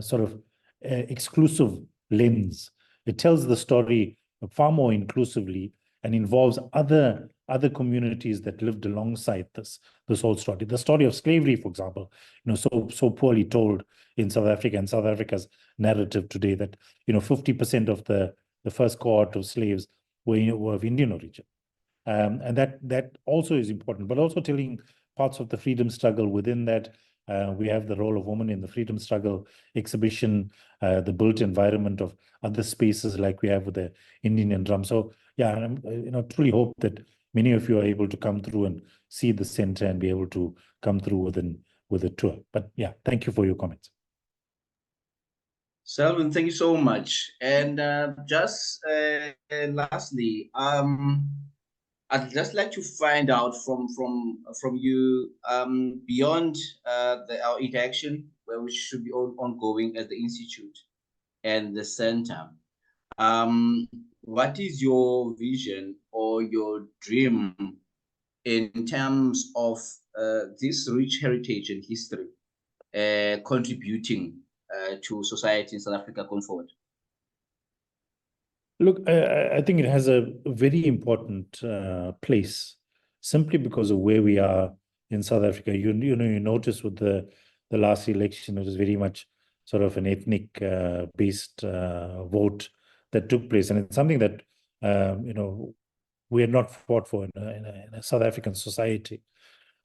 sort of exclusive lens. It tells the story far more inclusively and involves other communities that lived alongside this whole story. The story of slavery, for example, so poorly told in South Africa, and South Africa's narrative today that 50% of the first cohort of slaves were of Indian origin. And that also is important, but also telling parts of the freedom struggle within that. We have the role of women in the freedom struggle exhibition, the built environment of other spaces like we have with the Indian drum. So yeah, I truly hope that many of you are able to come through and see the center and be able to come through with a tour. But yeah, thank you for your comments. Selvan, thank you so much. And just lastly, I'd just like to find out from you, beyond our interaction, where we should be ongoing at the Institute and the center. What is your vision or your dream in terms of this rich heritage and history contributing to society in South Africa going forward? Look, I think it has a very important place simply because of where we are in South Africa. You notice with the last election, it was very much sort of an ethnic based vote that took place, and it's something that we had not fought for in a South African society.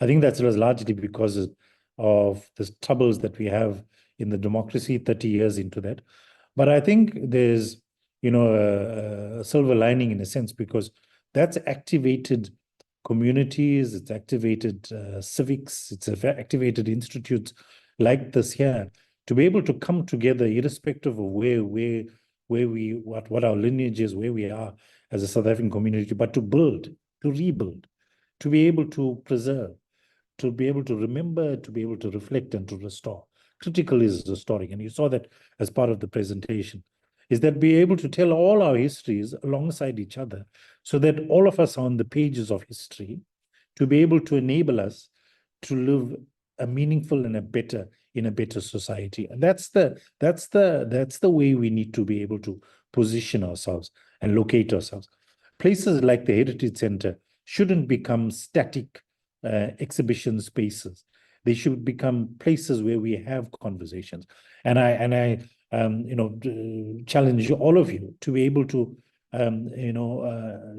I think that was largely because of the troubles that we have in the democracy 30 years into that. But I think there's a silver lining in a sense, because that's activated communities, it's activated civics, it's activated institutes like this here to be able to come together, irrespective of what our lineage is, where we are as a South African community, but to build, to rebuild, to be able to preserve, to be able to remember, to be able to reflect and to restore. Critical is restoring, and you saw that as part of the presentation, is that be able to tell all our histories alongside each other so that all of us are on the pages of history to be able to enable us to live a meaningful and in a better society. And that's the way we need to be able to position ourselves and locate ourselves. Places like the Heritage Center shouldn't become static exhibition spaces. They should become places where we have conversations. And I challenge all of you to be able to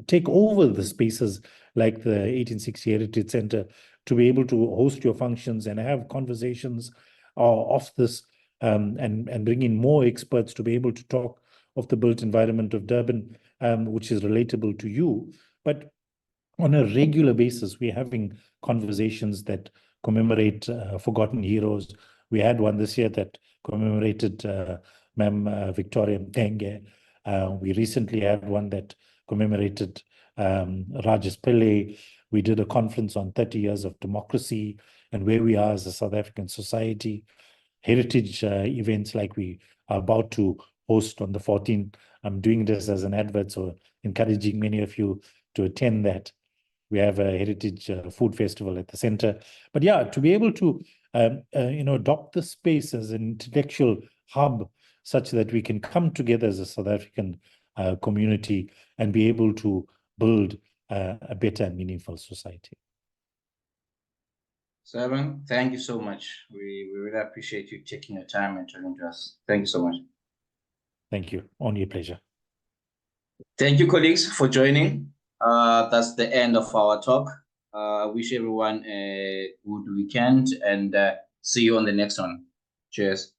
take over the spaces like the 1860 Heritage Center, to be able to host your functions and have conversations of this, and bring in more experts to be able to talk of the built environment of Durban, which is relatable to you. But on a regular basis, we're having conversations that commemorate forgotten heroes. We had one this year that commemorated Ma'am Victoria Mthenge. We recently had one that commemorated Rajas Pillay. We did a conference on 30 years of democracy and where we are as a South African society. Heritage events like we are about to host on the 14th. I'm doing this as an advert, so encouraging many of you to attend that. We have a heritage food festival at the center. But yeah, to be able to adopt the space as an intellectual hub such that we can come together as a South African community and be able to build a better and meaningful society. Selvan, thank you so much. We really appreciate you taking your time and talking to us. Thank you so much. Thank you. Only a pleasure. Thank you, colleagues, for joining. That's the end of our talk. I wish everyone a good weekend and see you on the next one. Cheers.